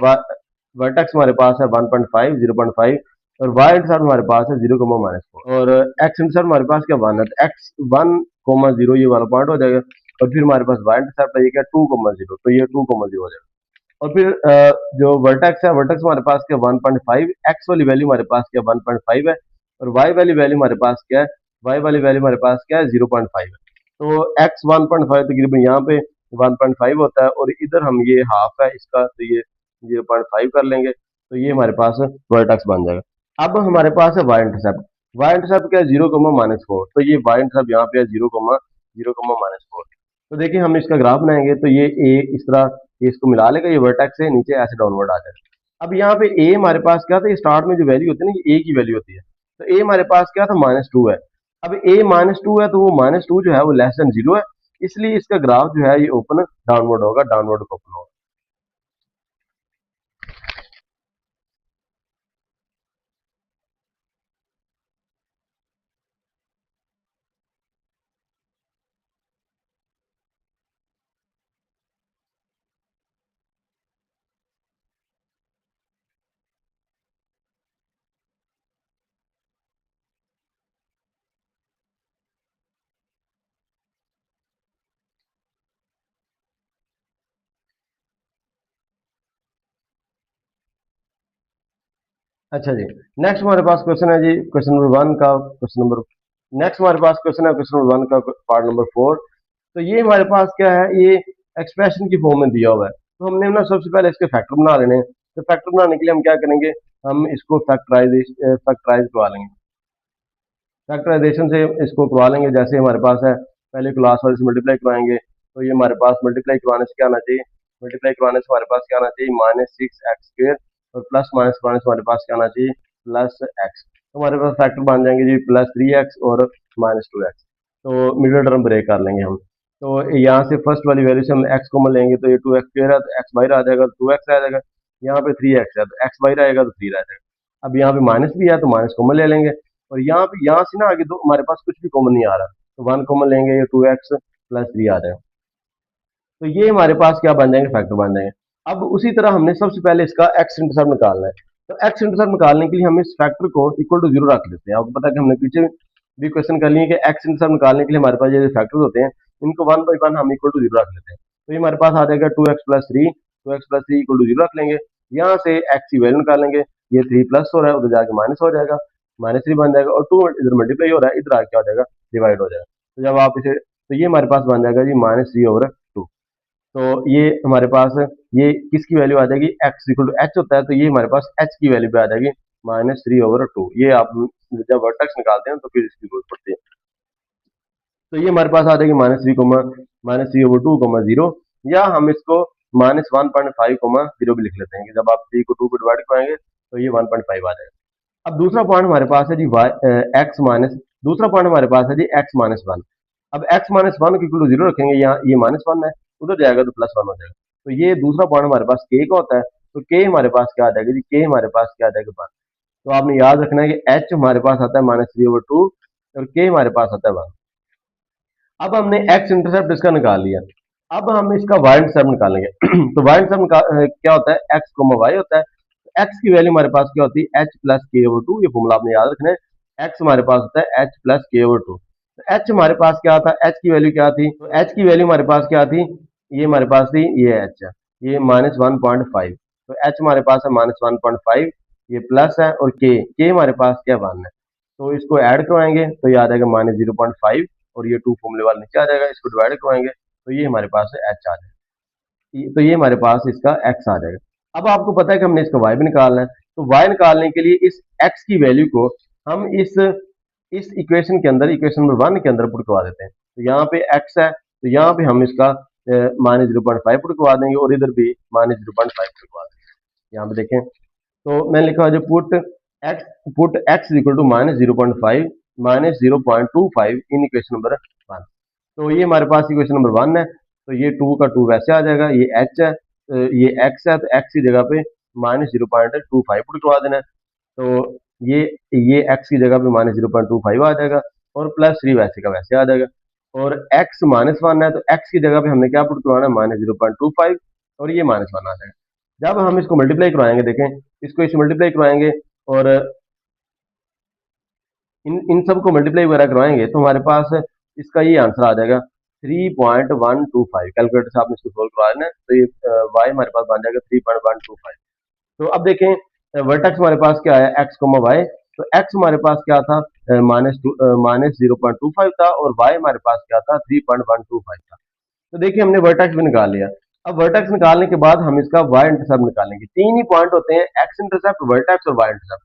वर्टेक्स हमारे पास है 1.5 0.5, और y इंटरसेप्ट हमारे पास है 0,-4, और x इंटरसेप्ट हमारे पास क्या 1 है, तो x 1,0 ये वाला पॉइंट हो जाएगा, और फिर हमारे पास y इंटरसेप्ट है ये क्या 2,0, तो ये 2,0 हो जाएगा। और फिर जो वर्टेक्स है, वर्टेक्स हमारे पास क्या 1.5, एक्स वाली वैल्यू हमारे पास क्या 1.5 है, और वाई वाली वैल्यू हमारे पास क्या है, वाई वाली वैल्यू हमारे पास क्या है 0.5 है। तो एक्स 1.5 तकरीबन यहाँ पे 1.5 होता है, और इधर हम ये हाफ है इसका, तो ये 0.5 कर लेंगे, तो ये हमारे पास वर्टेक्स बन जाएगा। अब हमारे पास है वाई इंटरसेप्ट क्या है 0,-4, तो ये वाई इंटरसेप्ट यहाँ पे है 0,0,-4। तो देखिए हम इसका ग्राफ बनाएंगे, तो ये ए इस तरह ये इसको मिला लेगा, ये वर्टेक्स से नीचे ऐसे डाउनवर्ड आ जाएगा। अब यहाँ पे ए हमारे पास क्या था, ये स्टार्ट में जो वैल्यू होती है ना, ये ए की वैल्यू होती है, तो ए हमारे पास क्या था -2 है। अब ए -2 है, तो वो -2 जो है वो लेस देन 0 है, इसलिए इसका ग्राफ जो है ये ओपन डाउनवर्ड होगा, डाउनवर्ड ओपन होगा। अच्छा जी, नेक्स्ट हमारे पास क्वेश्चन है जी, क्वेश्चन नंबर वन का क्वेश्चन नंबर नेक्स्ट हमारे पास क्वेश्चन है क्वेश्चन नंबर वन का पार्ट नंबर 4। तो ये हमारे पास क्या है, ये एक्सप्रेशन की फॉर्म में दिया हुआ है, तो हमने ना सबसे पहले इसके फैक्टर बना लेने हैं। तो फैक्टर बनाने के लिए हम क्या करेंगे, हम इसको फैक्टराइज करवा लेंगे, फैक्टराइजेशन से इसको करवा लेंगे। जैसे हमारे पास है पहले क्लास वाले से मल्टीप्लाई करवाएंगे, तो ये हमारे पास मल्टीप्लाई करवाने से क्या आना चाहिए, मल्टीप्लाई करवाने से हमारे पास क्या आना चाहिए -6x², और प्लस माइनस करवाने से हमारे पास क्या आना चाहिए +x। तो हमारे पास फैक्टर बन जाएंगे जी +3x और -2x। तो मिडिल टर्म ब्रेक कर लेंगे हम। तो यहाँ से फर्स्ट वाली वैल्यू से हम x कॉमन लेंगे, तो ये 2x² है तो x बाहर आ जाएगा, तो 2x रह जाएगा। यहाँ पे 3x है तो x बाहर आएगा तो 3 रह जाएगा। अब यहाँ पे माइनस भी है तो माइनस कॉमन ले लेंगे, और यहाँ पे यहाँ से ना आगे दो हमारे पास कुछ भी कॉमन नहीं आ रहा, तो 1 कॉमन लेंगे, ये 2x + 3 आ जाएगा। तो ये हमारे पास क्या बन जाएंगे, फैक्टर बन जाएंगे। अब उसी तरह हमने सबसे पहले इसका एक्स इंटरसेप्ट निकालना है। तो एक्स इंटरसेप्ट निकालने के लिए हम इस फैक्टर को इक्वल टू 0 रख लेते हैं। आपको पता है कि हमने पीछे भी क्वेश्चन कर लिए कि एक्स इंटरसेप्ट निकालने के लिए हमारे पास ये फैक्टर्स होते हैं, इनको 1 बाई 1 हम इक्वल टू 0 रख लेते हैं। तो ये हमारे पास आ जाएगा 2x + 3 इक्वल टू 0 रख लेंगे। यहाँ से एक्स की वैल्यू निकालेंगे, ये 3 प्लस हो रहा है उधर जाके माइनस हो जाएगा, -3 बन जाएगा, और 2 इधर मल्टीप्लाई हो रहा है, इधर आके क्या हो जाएगा डिवाइड हो जाएगा। तो जब आप इसे, तो ये हमारे पास बन जाएगा जी -3/2। तो ये हमारे पास ये किसकी वैल्यू आ जाएगी, x इक्वल टू h होता है, तो ये हमारे पास h की वैल्यू पे आ जाएगी -3/2। ये आप जब वर्टेक्स निकालते हैं तो फिर इसकी जरूरत पड़ती है। तो ये हमारे पास आ जाएगी -3/2, 0, या हम इसको -1.5, 0 भी लिख लेते हैं कि जब आप 3 को 2 को डिवाइड कराएंगे तो ये 1.5 आ जाएगा। अब दूसरा पॉइंट हमारे पास है जी एक्स माइनस, दूसरा पॉइंट हमारे पास है जी x-1। अब x-1 को इक्वल टू 0 रखेंगे, यहाँ ये -1 है, उधर जाएगा तो +1 हो जाएगा। तो ये दूसरा पॉइंट हमारे पास k का होता है, तो k हमारे पास क्या आ जाएगा जी, k हमारे पास क्या आ जाएगा 1। तो आपने याद रखना है कि h हमारे पास आता है -3/2 और k हमारे पास आता है 1। अब हमने x इंटरसेप्ट इसका निकाल लिया, अब हम इसका y इंटरसेप्ट निकालेंगे। तो y इंटरसेप्ट क्या होता है, x, y होता है। तो x की वैल्यू हमारे पास क्या होती है, h + k/2, ये फॉर्मूला आपने याद रखना है। x हमारे पास होता है h + k/2। तो h हमारे पास क्या था, h की वैल्यू क्या थी, तो h की वैल्यू हमारे पास क्या थी, ये हमारे पास थी, ये h है, ये -1.5। तो h हमारे पास है -1.5, ये प्लस है, और k हमारे पास क्या 1 है। तो इसको ऐड करवाएंगे तो ये आ जाएगा -0.5, और ये 2 फॉर्मूले वाला नीचे आ जाएगा, इसको डिवाइड करवाएंगे तो ये हमारे पास h आ जाएगा। तो ये हमारे पास इसका x आ जाएगा। अब आपको पता है कि हमने इसका y भी निकालना है, तो y निकालने के लिए इस x की वैल्यू को हम इस इक्वेशन के अंदर, इक्वेशन नंबर 1 के अंदर पुट करवा देते हैं। तो यहाँ पे x है, तो यहाँ पे हम इसका -0.5 पुट करवा देंगे, और इधर भी -0.5 पुट करवा देंगे। यहाँ पे देखें, तो मैंने लिखा जो put x equal to -0.5, -0.25 in equation number 1। तो ये हमारे पास इक्वेशन नंबर 1 है। तो ये 2 का 2 वैसे आ जाएगा, ये h है, ये x है, तो x की जगह पे -0.25 पुट करवा देना है। तो ये ये x की जगह पे -0.25 आ जाएगा और +3 वैसे का वैसे आ जाएगा। और x -1 है, तो x की जगह पे हमने क्या पुट करवाना है, -0.25 और ये -1 आ जाएगा। जब हम इसको मल्टीप्लाई करवाएंगे, देखें इसको इससे मल्टीप्लाई करवाएंगे और इन इन सबको मल्टीप्लाई वगैरह करवाएंगे तो हमारे पास इसका ये आंसर आ जाएगा 3.125। कैलकुलेटर से आपने इसको सोल्व करवा लेना है, तो ये y हमारे पास बन जाएगा 3.125। तो अब देखें वर्टेक्स हमारे पास क्या है, x कोमा वाई। तो x हमारे पास क्या था, -0.25 था और y हमारे पास क्या था, 3.125 था। तो देखिए हमने वर्टेक्स भी निकाल लिया। अब वर्टेक्स निकालने के बाद हम इसका y इंटरसेप्ट निकालेंगे। तीन ही पॉइंट होते हैं, x इंटरसेप्ट, वर्टेक्स और y इंटरसेप्ट।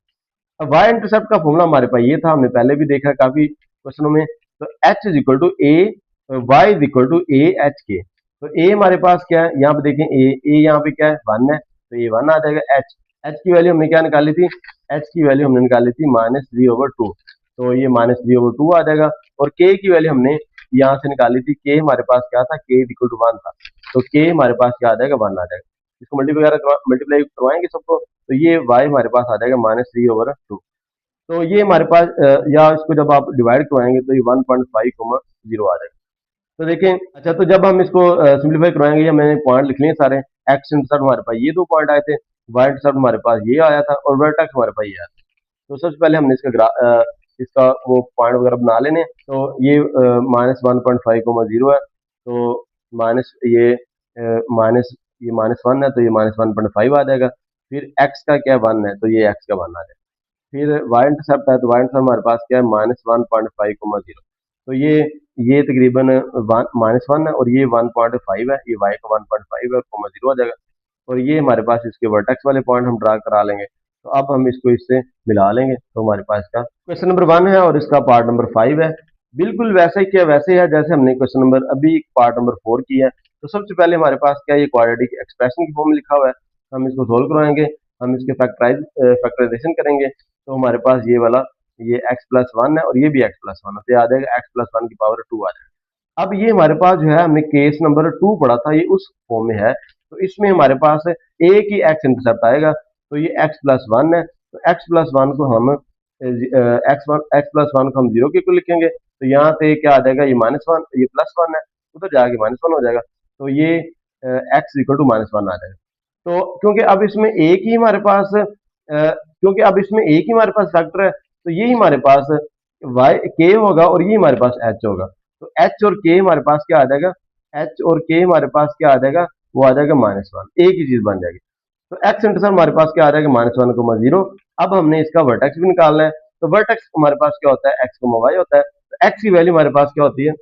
अब y इंटरसेप्ट का फॉर्मूला हमारे पास ये था, हमने पहले भी देखा काफी क्वेश्चनों में। तो h is equal to A, Y is equal to A H के। तो a हमारे पास क्या है, यहाँ पे देखें a यहाँ पे क्या है, 1 है, तो ये 1 आ जाएगा। h की वैल्यू हमने क्या निकाली थी, h की वैल्यू हमने निकाली थी -3/2, तो ये -3/2 आ जाएगा। और k की वैल्यू हमने यहाँ से निकाली थी, k हमारे पास क्या था, k इक्वल टू 1 था, तो k हमारे पास क्या आ जाएगा, 1 आ जाएगा। इसको मल्टीप्लाई करवाएंगे सबको, तो ये y हमारे पास आ जाएगा -3/2। तो ये हमारे पास या इसको जब आप डिवाइड करवाएंगे तो ये 1.5, 0 आ जाएगा। तो देखें, अच्छा तो जब हम इसको सिंप्लीफाई करवाएंगे, ये मैंने पॉइंट लिख लिए सारे। एक्स इंटरसेप्ट हमारे पास ये दो पॉइंट आए थे, वाई इंटरसेप्ट हमारे पास ये आया था और वर्टेक्स हमारे पास ये आया था। तो सबसे पहले हमने इसका वो पॉइंट वगैरह बना लेने। तो ये -1.5, 0 है, तो माइनस ये -1 है, तो ये -1.5 आ जाएगा। फिर एक्स का क्या 1 है, तो ये एक्स का 1 आ जाएगा। फिर वाई इंटरसेप्ट है, तो वाई इंटरसेप्ट हमारे पास क्या है, -1.5, 0। तो ये तकरीबन -1 है और ये 1.5 है, ये वाई का 1.5 है और कोमा 0 आ जाएगा। और ये हमारे पास इसके वर्टेक्स वाले पॉइंट हम ड्रा करा लेंगे। तो अब हम इसको इससे मिला लेंगे, तो हमारे पास इसका क्वेश्चन नंबर 1 है और इसका पार्ट नंबर 5 है। बिल्कुल वैसे ही क्या वैसे है जैसे हमने क्वेश्चन नंबर अभी पार्ट नंबर 4 की है। तो सबसे पहले हमारे पास क्या है, ये क्वाड्रेटिक एक्सप्रेशन की फॉर्म लिखा हुआ है, हम इसको सोल्व करवाएंगे। हम इसके फैक्टराइजेशन करेंगे, तो हमारे पास ये वाला ये x+1 है और ये भी x+1 है, तो ये आ जाएगा x+1 की पावर 2 आ जाएगा। अब ये हमारे पास जो है, हमने केस नंबर 2 पढ़ा था, ये उस फॉर्म में है। तो इसमें हमारे पास एक ही x इंटरसेप्ट आएगा, तो ये x+1 है। तो x+1 को हम x+1 को हम 0 के इक्वल लिखेंगे, तो यहाँ पे क्या आ जाएगा, ये -1, ये +1 है, उधर जाके -1 हो जाएगा, तो ये x इक्वल टू -1 आ जाएगा। तो क्योंकि अब इसमें एक ही हमारे पास फैक्टर है, तो यही हमारे पास y k होगा और ये हमारे पास h होगा। तो h और k हमारे पास क्या आ जाएगा, h और k हमारे पास क्या आ जाएगा, वो आ जाएगा -1, एक ही चीज बन जाएगी। तो x इंटरसेप्ट हमारे पास क्या आ जाएगा, -1, 0। अब हमने इसका वर्टेक्स भी निकालना है। तो वर्टेक्स हमारे पास क्या होता है, x, y होता है। तो x की वैल्यू हमारे पास क्या होती है,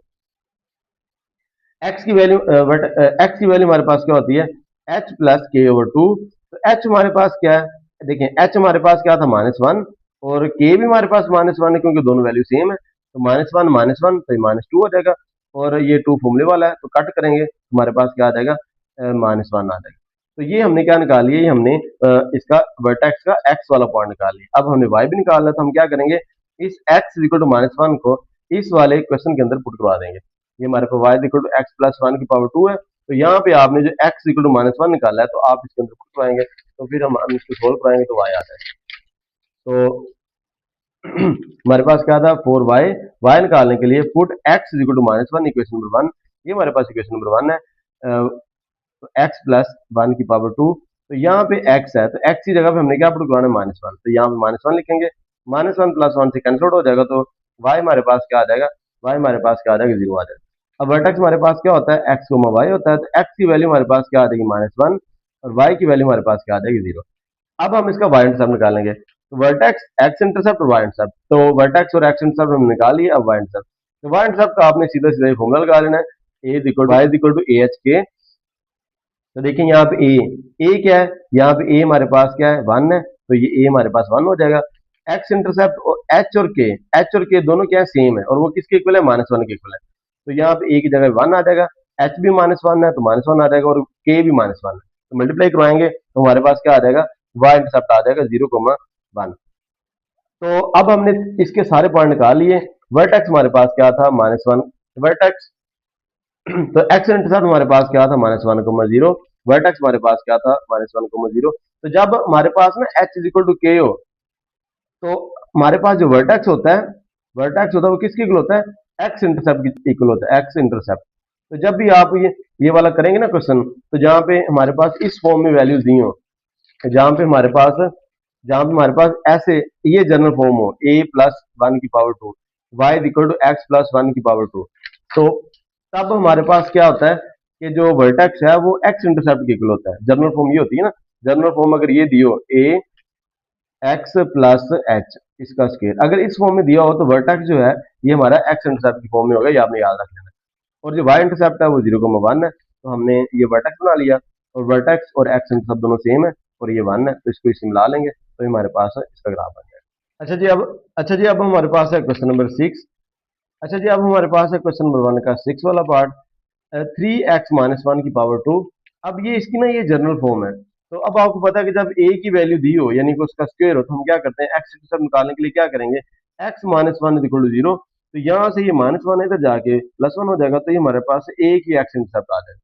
x की वैल्यू हमारे पास क्या होती है, h+k/2। तो h हमारे पास क्या है, देखें h हमारे पास क्या था, -1, और k भी हमारे पास -1 है, क्योंकि दोनों वैल्यू सेम है। तो -1 -1, तो ये -2 हो जाएगा। और ये 2 फॉर्मूले वाला है, तो कट करेंगे हमारे पास क्या आ जाएगा, -1 आ जाएगा। तो ये हमने क्या निकाल लिया, ये हमने इसका वर्टेक्स का x वाला पॉइंट निकाल लिया। अब हमें y भी निकालना है, तो हम क्या करेंगे, इस x इक्वल टू -1 को इस वाले क्वेश्चन के अंदर पुट करवा देंगे। ये हमारे पास y इक्वल टू x+1 की पावर 2 है। तो यहाँ पे आपने जो x इक्वल टू -1 निकाला है, तो आप इसके अंदर पुट कराएंगे, तो फिर हम इसको सोल्व कराएंगे, तो y आ जाएगा। तो हमारे पास क्या था, 4y, y निकालने के लिए put x equal to -1, equation number 1। ये हमारे पास इक्वेशन नंबर 1 है। तो x+1 की पावर 2। तो यहाँ पे x है, तो x की जगह पे हमने क्या पुट करवाना है, -1, तो यहाँ पे -1 लिखेंगे। -1 + 1 से कैंसिल आउट हो जाएगा, तो y हमारे पास क्या आ जाएगा, y हमारे पास क्या आ जाएगा, 0 आ जाएगा। अब वर्टेक्स हमारे पास क्या होता है, x, y होता है। तो x की वैल्यू हमारे पास क्या आ जाएगी, -1, और y की वैल्यू हमारे पास क्या आ जाएगी, 0। अब हम इसका y इंटरसेप्ट निकालेंगे। तो वर्टेक्स, x इंटरसेप्ट और y इंटरसेप्ट, तो वर्टेक्स और x इंटरसेप्ट हमने निकाल लिया। अब y इंटरसेप्ट, तो y इंटरसेप्ट का आपने सीधा सीधा फॉर्मूला लगा लेना है, a equal y equal to A H के। तो देखिए यहाँ पे a क्या है, यहाँ पे a हमारे पास क्या है, 1 है, तो ये a हमारे पास 1 हो जाएगा। x इंटरसेप्ट और h और k दोनों क्या है, सेम है, और वो किसके इक्वल है, -1 के इक्वल है। तो यहाँ पे a की जगह 1 आ जाएगा, h भी -1 है, तो -1 आ जाएगा, और k भी -1 है। तो मल्टीप्लाई करवाएंगे, तो हमारे पास क्या आ जाएगा, y इंटरसेप्ट आ जाएगा 0, 1। तो अब हमने इसके सारे पॉइंट निकाल लिए। वर्टेक्स हमारे पास क्या था, -1 वर्टेक्स। तो एक्स इंटरसेप्ट हमारे पास क्या था, -1,0। वर्टेक्स हमारे पास क्या था, -1,0। तो जब हमारे पास ना एच इज इक्वल टू के हो, तो हमारे पास जो वर्टेक्स होता है वो किसके इक्वल होता है, एक्स इंटरसेप्ट की इक्वल होता है, एक्स इंटरसेप्ट। तो जब भी आप ये वाला करेंगे ना क्वेश्चन, तो जहां पे हमारे पास इस फॉर्म में वैल्यूज दी हो, जहां पे हमारे पास जहां पे हमारे पास ऐसे ये जनरल फॉर्म हो, a+1 की power 2, y equal to x+1 की पावर 2, तो तब हमारे पास क्या होता है कि जो वर्टेक्स है वो एक्स इंटरसेप्ट के इक्वल होता है। जनरल फॉर्म ये होती है ना, जनरल फॉर्म अगर ये दियो a x+h इसका स्केयर, अगर इस फॉर्म में दिया हो तो वर्टेक्स जो है ये हमारा एक्स इंटरसेप्ट की फॉर्म में होगा, ये आपने याद रख लेना। और जो वाई इंटरसेप्ट है वो 0,1 है, तो हमने ये वर्टेक्स बना लिया। और वर्टेक्स और एक्स इंटरसेप्ट दोनों सेम है और ये 1 है, तो इसको इसे मिला लेंगे तो ये हमारे पास है, इसका ग्राफ बन जाएगा। अच्छा जी, अब हमारे पास है क्वेश्चन नंबर 6। अच्छा जी, अब हमारे पास है क्वेश्चन नंबर 1 का 6 वाला पार्ट, 3x-1 की पावर 2। अब ये इसकी ना ये जनरल फॉर्म है। तो अब आपको पता है कि जब a की वैल्यू दी हो यानी कि उसका स्क्वायर हो, तो हम क्या करते हैं, एक्स इंटरसेप्ट निकालने के लिए क्या करेंगे, x-1 = 0। तो यहाँ से ये -1 है, इधर जाके +1 हो जाएगा, तो ये हमारे पास एक ही एक्स इंटरसेप्ट आ जाएगा।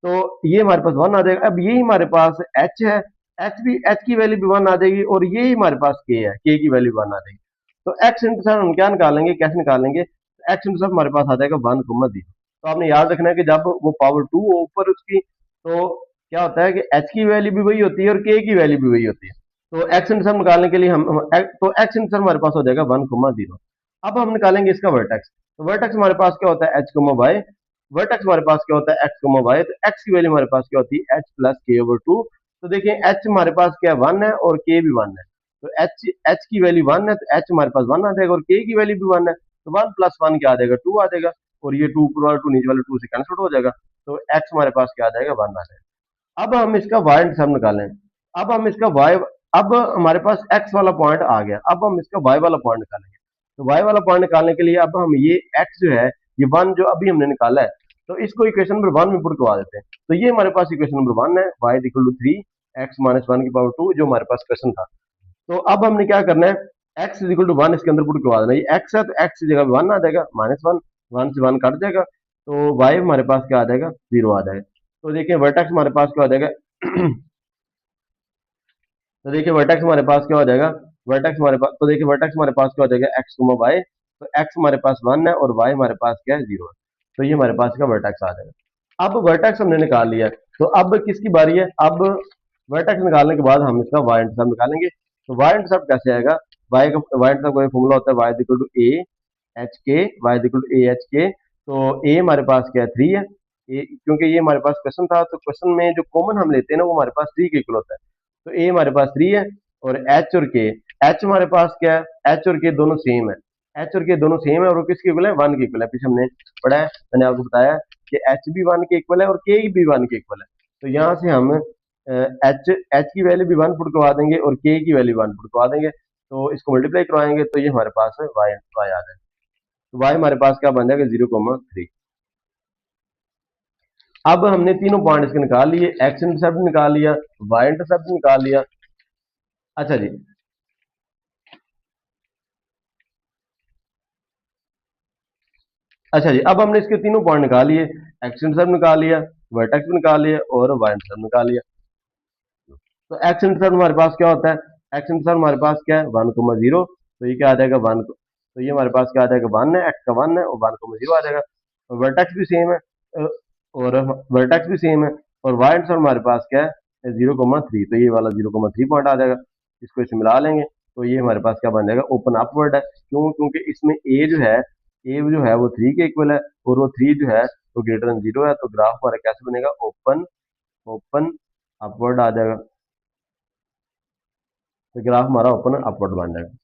तो ये हमारे पास 1 आ जाएगा। अब यही हमारे पास h है, h की वैल्यू भी 1 आ जाएगी, और ये हमारे पास k है, k की वैल्यू 1 आ जाएगी। तो एक्स इंटरसेप्ट हम क्या निकालेंगे, कैसे निकालेंगे, एक्स इंटरसेप्ट हमारे पास आ जाएगा 1,0। तो आपने याद रखना है कि जब वो पावर 2 हो ऊपर उसकी, तो क्या होता है कि h की वैल्यू भी वही होती है और k की वैल्यू भी वही होती है। तो एक्स इंटरसेप्ट निकालने के लिए तो एक्स इंटरसेप्ट हमारे पास हो जाएगा 1,0। अब हम निकालेंगे इसका वर्टेक्स। तो वर्टेक्स हमारे पास क्या होता है, h, y। वर्टेक्स हमारे पास क्या होता है, एक्स, वाई। तो एक्स की वैल्यू हमारे पास क्या होती है, h+k/2। तो देखिए एच हमारे पास क्या है, 1 है, और के भी 1 है। तो एच एच की वैल्यू 1 है, तो एच हमारे पास 1 आ जाएगा, और के की वैल्यू भी 1 है, तो 1+1 क्या आ जाएगा, 2 आ जाएगा। और ये 2 ऊपर वाला 2 नीचे वाले 2 से कैंसिल हो जाएगा। तो एक्स हमारे पास क्या आ जाएगा, 1 आ जाएगा। अब हम इसका वाई इंटरसेप्ट निकालें। अब हम इसका वाई अब हमारे पास एक्स वाला पॉइंट आ गया, अब हम इसका वाई वाला पॉइंट निकालेंगे। तो वाई वाला पॉइंट निकालने के लिए अब हम ये एक्स जो है, ये 1 जो अभी हमने निकाला है, तो इसको इक्वेशन नंबर 1 में पुट करवा देते हैं। तो ये हमारे पास इक्वेशन नंबर 1 है, y इक्वल टू 3x-1 की पावर 2, जो हमारे पास क्वेश्चन था। तो अब हमने क्या करना है, x इक्वल टू 1 इसके अंदर पुट करवा देना। ये x है, तो x की जगह 1 आ जाएगा, -1, 1 से 1 कट जाएगा, तो y हमारे पास क्या आ जाएगा, 0 आ जाएगा। तो देखिए वर्टेक्स हमारे पास क्या हो जाएगा, तो देखिए वर्टेक्स हमारे पास क्या हो जाएगा, वर्टेक्स हमारे पास, तो देखिए वर्टेक्स हमारे पास क्या हो जाएगा, एक्स, वाई। तो एक्स हमारे पास 1 है और वाई हमारे पास क्या है, 0 है। तो ये हमारे पास का वर्टेक्स आ जाएगा। अब वर्टेक्स हमने निकाल लिया, तो अब किसकी बारी है, अब वर्टेक्स निकालने के बाद हम इसका वाई इंटरसेप्ट निकालेंगे। तो वाई इंटरसेप्ट कैसे आएगा, वाई इंटरसेप्ट का फॉर्मूला होता है y equal to A H k, y equal to A H के। तो ए हमारे पास क्या है, 3 है। क्योंकि ये हमारे पास क्वेश्चन था, तो क्वेश्चन में जो कॉमन हम लेते हैं ना, वो हमारे पास 3 के इक्वल होता है। तो ए हमारे पास 3 है, और एच और के, एच हमारे पास क्या है, एच और के दोनों सेम है। एच और के दोनों सेम है, और वो किसके इक्वल है, 1 के इक्वल है। पीछे हमने पढ़ा है, मैंने आपको बताया कि एच भी 1 के इक्वल है और के भी 1 के इक्वल है। तो यहाँ से हम एच एच की वैल्यू भी 1 पुट करवा देंगे और के की वैल्यू 1 पुट करवा देंगे। तो इसको मल्टीप्लाई करवाएंगे, तो ये हमारे पास है वाई वाई आ जाएगा। तो वाई हमारे पास क्या बन जाएगा, 0,3। अब हमने तीनों पॉइंट इसके निकाल लिए, एक्स इंटरसेप्ट निकाल लिया, वाई इंटरसेप्ट निकाल लिया। अच्छा जी, अच्छा जी, अब हमने इसके तीनों पॉइंट निकाल लिए, एक्स इंटरसेप्ट निकाल लिया, वर्टेक्स भी निकाल लिया, और वाई इंटरसेप्ट निकाल लिया। तो एक्स इंटरसेप्ट हमारे पास क्या होता है, एक्स इंटरसेप्ट हमारे पास क्या है, 1,0। तो ये क्या आ जाएगा, 1, तो ये हमारे पास क्या आ जाएगा, 1 है, एक्स का 1 है, और 1,0 आ जाएगा। और वर्टेक्स भी सेम है, और वर्टेक्स भी सेम है, और वाई इंटरसेप्ट हमारे पास क्या है, 0,3। तो ये वाला 0,3 पॉइंट आ जाएगा। इसको इसे मिला लेंगे, तो ये हमारे पास क्या बन जाएगा, ओपन अपवर्ड है। क्यों, क्योंकि इसमें ए जो है वो 3 के इक्वल है, और वो 3 जो है वो ग्रेटर देन 0 है। तो ग्राफ हमारा कैसे बनेगा, ओपन ओपन अपवर्ड आ जाएगा। तो ग्राफ हमारा ओपन अपवर्ड बन जाएगा।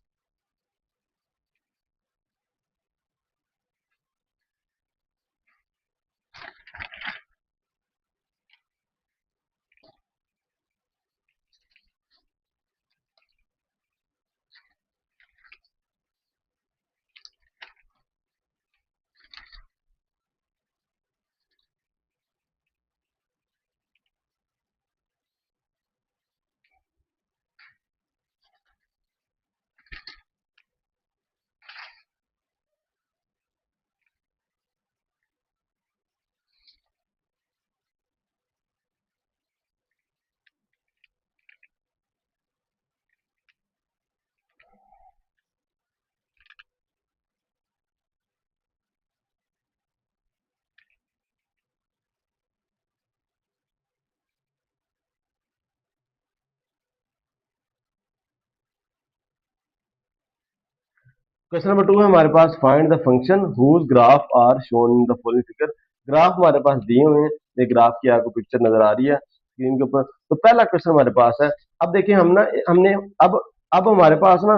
क्वेश्चन नंबर 2 है हमारे पास, find the function whose graph are shown in the following figure. Graph हमारे पास दिए हुए हैं, ये ग्राफ की आपको पिक्चर नजर आ रही है स्क्रीन के ऊपर। तो पहला क्वेश्चन हमारे पास है, अब देखिए हम ना हमने अब हमारे पास ना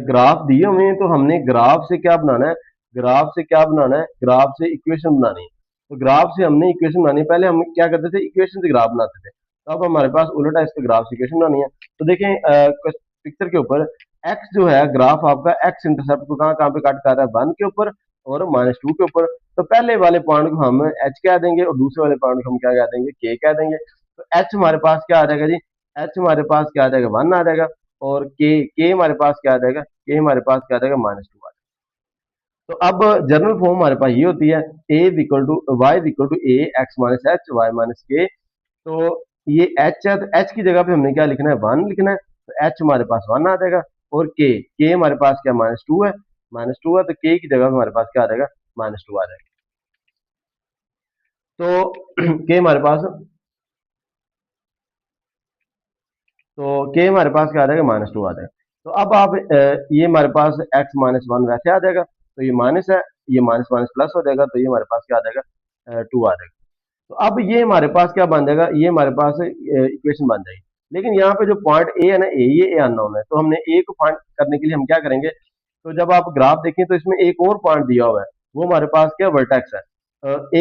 ग्राफ दिए हुए हैं, तो हमने ग्राफ से क्या बनाना है, ग्राफ से क्या बनाना है, ग्राफ से इक्वेशन बनानी है। तो ग्राफ से हमने इक्वेशन बनानी है, पहले हम क्या करते थे, इक्वेशन से ग्राफ बनाते थे, तो अब हमारे पास उल्टा इस पे ग्राफ से इक्वेशन बनानी है। तो देखें पिक्चर के ऊपर एक्स जो है, ग्राफ आपका एक्स इंटरसेप्ट को कहाँ कहाँ पे कट कर रहा है, 1 के ऊपर और -2 के ऊपर। तो पहले वाले पॉइंट को हम एच कह देंगे और दूसरे वाले पॉइंट को हम क्या कह देंगे, के कह देंगे। तो एच हमारे पास क्या आ जाएगा जी, एच हमारे पास क्या आ जाएगा, 1 आ जाएगा, और के हमारे पास क्या आ जाएगा, के हमारे पास क्या आ जाएगा, -2 आ जाएगा। तो अब जनरल फॉर्म हमारे पास ये होती है, a equal to y equal to A x minus H Y minus k. तो ये एच है, तो एच की जगह पे हमने क्या लिखना है, 1 लिखना है, तो एच हमारे पास 1 आ जाएगा। और के हमारे पास क्या, -2 है, -2 है, तो के की जगह पे हमारे पास क्या आ जाएगा, -2 आ जाएगा। तो के हमारे पास, तो के हमारे पास क्या आ जाएगा, -2 आ जाएगा। तो अब आप ये हमारे पास एक्स -1 वैसे आ जाएगा, तो ये माइनस है, ये माइनस माइनस प्लस हो जाएगा, तो ये हमारे पास क्या आ जाएगा, 2 आ जाएगा। तो अब ये हमारे पास क्या बन जाएगा, ये हमारे पास इक्वेशन बन जाएगी। लेकिन यहाँ पे जो पॉइंट ए है ना, ये अननोन है, तो हमने ए को फाइंड करने के लिए हम क्या करेंगे, तो जब आप ग्राफ देखें तो इसमें एक और पॉइंट दिया हुआ है, वो हमारे पास क्या वर्टेक्स है।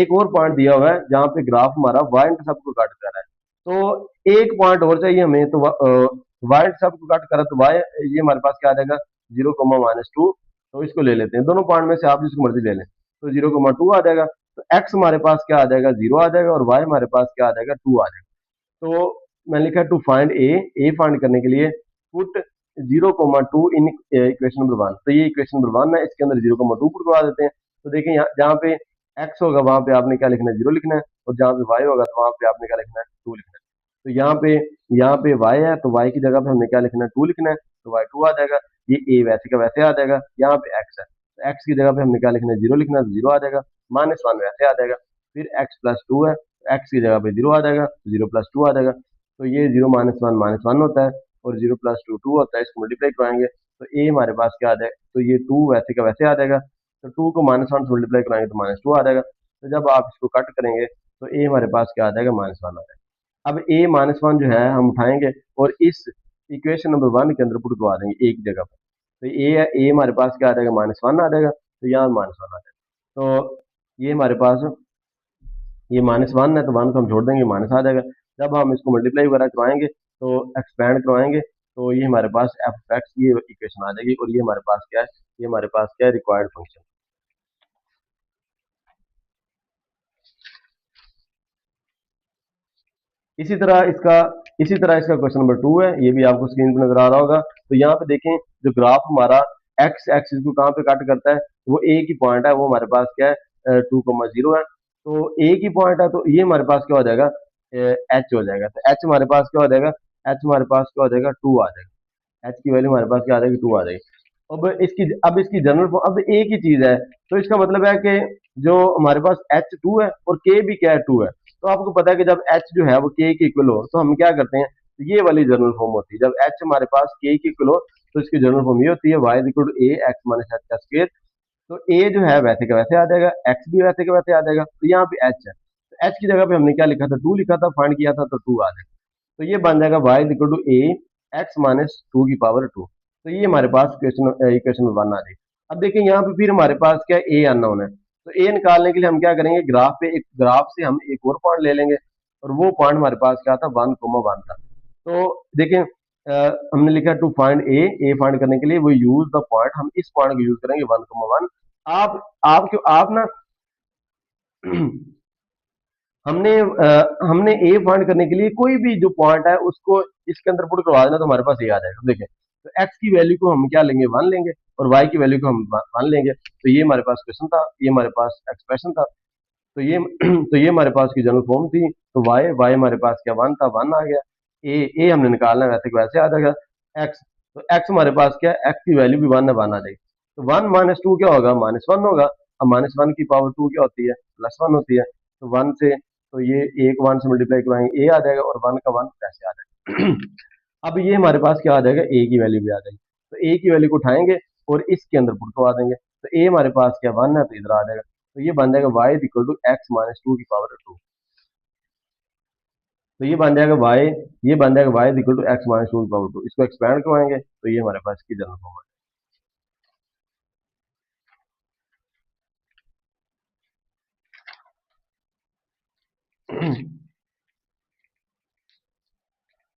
एक और पॉइंट दिया हुआ है जहाँ पे ग्राफ हमारा वाई इंटरसेप्ट को काट कर रहा है। तो एक पॉइंट और चाहिए हमें, तो वाई इंटरसेप्ट को काट करा, तो वाई ये हमारे पास क्या आ जाएगा, 0, -2। तो इसको ले लेते हैं, दोनों पॉइंट में से आप जिसको मर्जी ले लें, तो 0, 2 आ जाएगा। तो एक्स हमारे पास क्या आ जाएगा, 0 आ जाएगा, और वाई हमारे पास क्या आ जाएगा, 2 आ जाएगा। तो मैंने लिखा टू फाइंड ए फाइंड करने के लिए पुट 0, 2 इन इक्वेशन नंबर 1। तो ये इक्वेशन नंबर 1 है, इसके अंदर 0, 2 पुट करवा देते हैं। तो देखिए यहाँ जहाँ पे एक्स होगा वहां पे आपने क्या लिखना है, 0 लिखना है, और जहाँ पे वाई होगा तो वहां पे आपने क्या लिखना है, 2 लिखना है। तो यहाँ पे वाई है, तो वाई की जगह पे हमने क्या लिखना है, 2 लिखना है, तो वाई 2 आ जाएगा। ये ए वैसे का वैसे आ जाएगा। यहाँ पे एक्स है, तो एक्स की जगह पे हमने क्या लिखना है, 0 लिखना है, तो 0 आ जाएगा। -1 वैसे आ जाएगा। फिर x+2 है, एक्स की जगह पे 0 आ जाएगा, तो 0+2 आ जाएगा। तो ये 0, -1 होता है, और 0+2 2 होता है, इसको मल्टीप्लाई कराएंगे तो ए हमारे पास क्या आ जाएगा, तो ये 2 वैसे का वैसे आ जाएगा। तो 2 को -1 से मल्टीप्लाई कराएंगे तो -2 आ जाएगा। तो जब आप इसको कट करेंगे तो ए हमारे पास क्या आ जाएगा, -1 आ जाएगा। अब ए -1 जो है हम उठाएंगे और इस इक्वेशन नंबर 1 के अंदर पुट करवा देंगे ए की जगह पर। तो ए हमारे पास क्या आ जाएगा, -1 आ जाएगा, तो यहाँ -1 आ जाएगा। तो ये हमारे पास ये -1 है, तो 1 को हम छोड़ देंगे, माइनस आ जाएगा। जब हम इसको मल्टीप्लाई वगैरह करवाएंगे, तो एक्सपैंड करवाएंगे, तो ये हमारे पास एफ एक्स की इक्वेशन आ जाएगी, और ये हमारे पास क्या है, ये हमारे पास क्या है, रिक्वायर्ड फंक्शन। इसी तरह इसका क्वेश्चन नंबर 2 है, ये भी आपको स्क्रीन पर नजर आ रहा होगा। तो यहाँ पे देखें, जो ग्राफ हमारा एक्स एक्सिस को कहाँ पे कट करता है, वो ए की पॉइंट है, वो हमारे पास क्या है, 2, 0 है। तो ए की पॉइंट है, तो ये हमारे पास क्या हो जाएगा, एच हो जाएगा। तो एच हमारे पास क्या हो जाएगा, एच हमारे पास क्या हो जाएगा, 2 आ जाएगा। एच की वैल्यू हमारे पास क्या आ जाएगी, 2 आ जाएगी। अब इसकी जनरल फॉर्म अब एक ही चीज है, तो इसका मतलब है कि जो हमारे पास एच 2 है और के भी क्या है, 2 है। तो आपको पता है कि जब एच जो है वो के इक्वल हो, तो हम क्या करते हैं, तो ये वाली जनरल फॉर्म होती है। जब एच हमारे पास के इक्वल हो, तो इसकी जनरल फॉर्म ये होती है, Y equal to A x minus H का स्क्वायर। तो ए जो है वैसे का वैसे आ जाएगा, एक्स भी वैसे का वैसे आ जाएगा। तो यहाँ पे एच है, तो एच की जगह पे हमने क्या लिखा था, 2 लिखा था, फाइंड किया था, तो 2 आ जाएगा। तो ये बन जाएगा y equal to A x minus 2 की पावर 2। तो ये हमारे पास इक्वेशन 1 आ जाएगी। अब देखिए यहाँ पे फिर हमारे पास क्या ए अननोन है, तो ए निकालने के लिए हम क्या करेंगे, ग्राफ से हम एक और पॉइंट ले लेंगे, और वो पॉइंट हमारे पास क्या था, 1, 1 था। तो देखें हमने लिखा टू फाइंड ए फाइंड करने के लिए वो यूज द पॉइंट, हम इस पॉइंट को यूज करेंगे 1, 1। आप ना हमने ए फाइंड करने के लिए कोई भी जो पॉइंट है उसको इसके अंदर पुट करवा देना, तो हमारे पास ये आ जाएगा। देखें, तो एक्स की वैल्यू को हम क्या लेंगे, 1 लेंगे, और वाई की वैल्यू को हम 1 लेंगे। तो ये हमारे पास क्वेश्चन था, ये हमारे पास एक्सप्रेशन था। तो ये तो ये हमारे पास की जनरल फॉर्म थी। तो वाई वाई हमारे पास क्या, 1 था, 1 आ गया। ए हमने निकालना है, वैसे वैसे आ जाएगा। एक्स, तो एक्स हमारे पास क्या है, एक्स की वैल्यू भी 1 है, 1 आ जाएगी। तो 1 - 2 क्या होगा, -1 होगा। अब -1 की पावर 2 क्या होती है, +1 होती है। तो 1 से, तो ये एक 1 से मल्टीप्लाई करवाएंगे, ए आ जाएगा, और 1 का 1 ऐसे आ जाएगा। अब ये हमारे पास क्या आ जाएगा, ए की वैल्यू भी आ जाएगी। तो ए की वैल्यू को उठाएंगे, और इसके अंदर पुट करवा देंगे। तो ए हमारे पास क्या 1 है तो इधर आ जाएगा। तो ये बन जाएगा y equal to x minus two की पावर 2। तो ये बन जाएगा y equal to x minus two की पावर 2। इसको एक्सपेंड करवाएंगे तो ये हमारे पास इसकी जनरल फॉर्म है।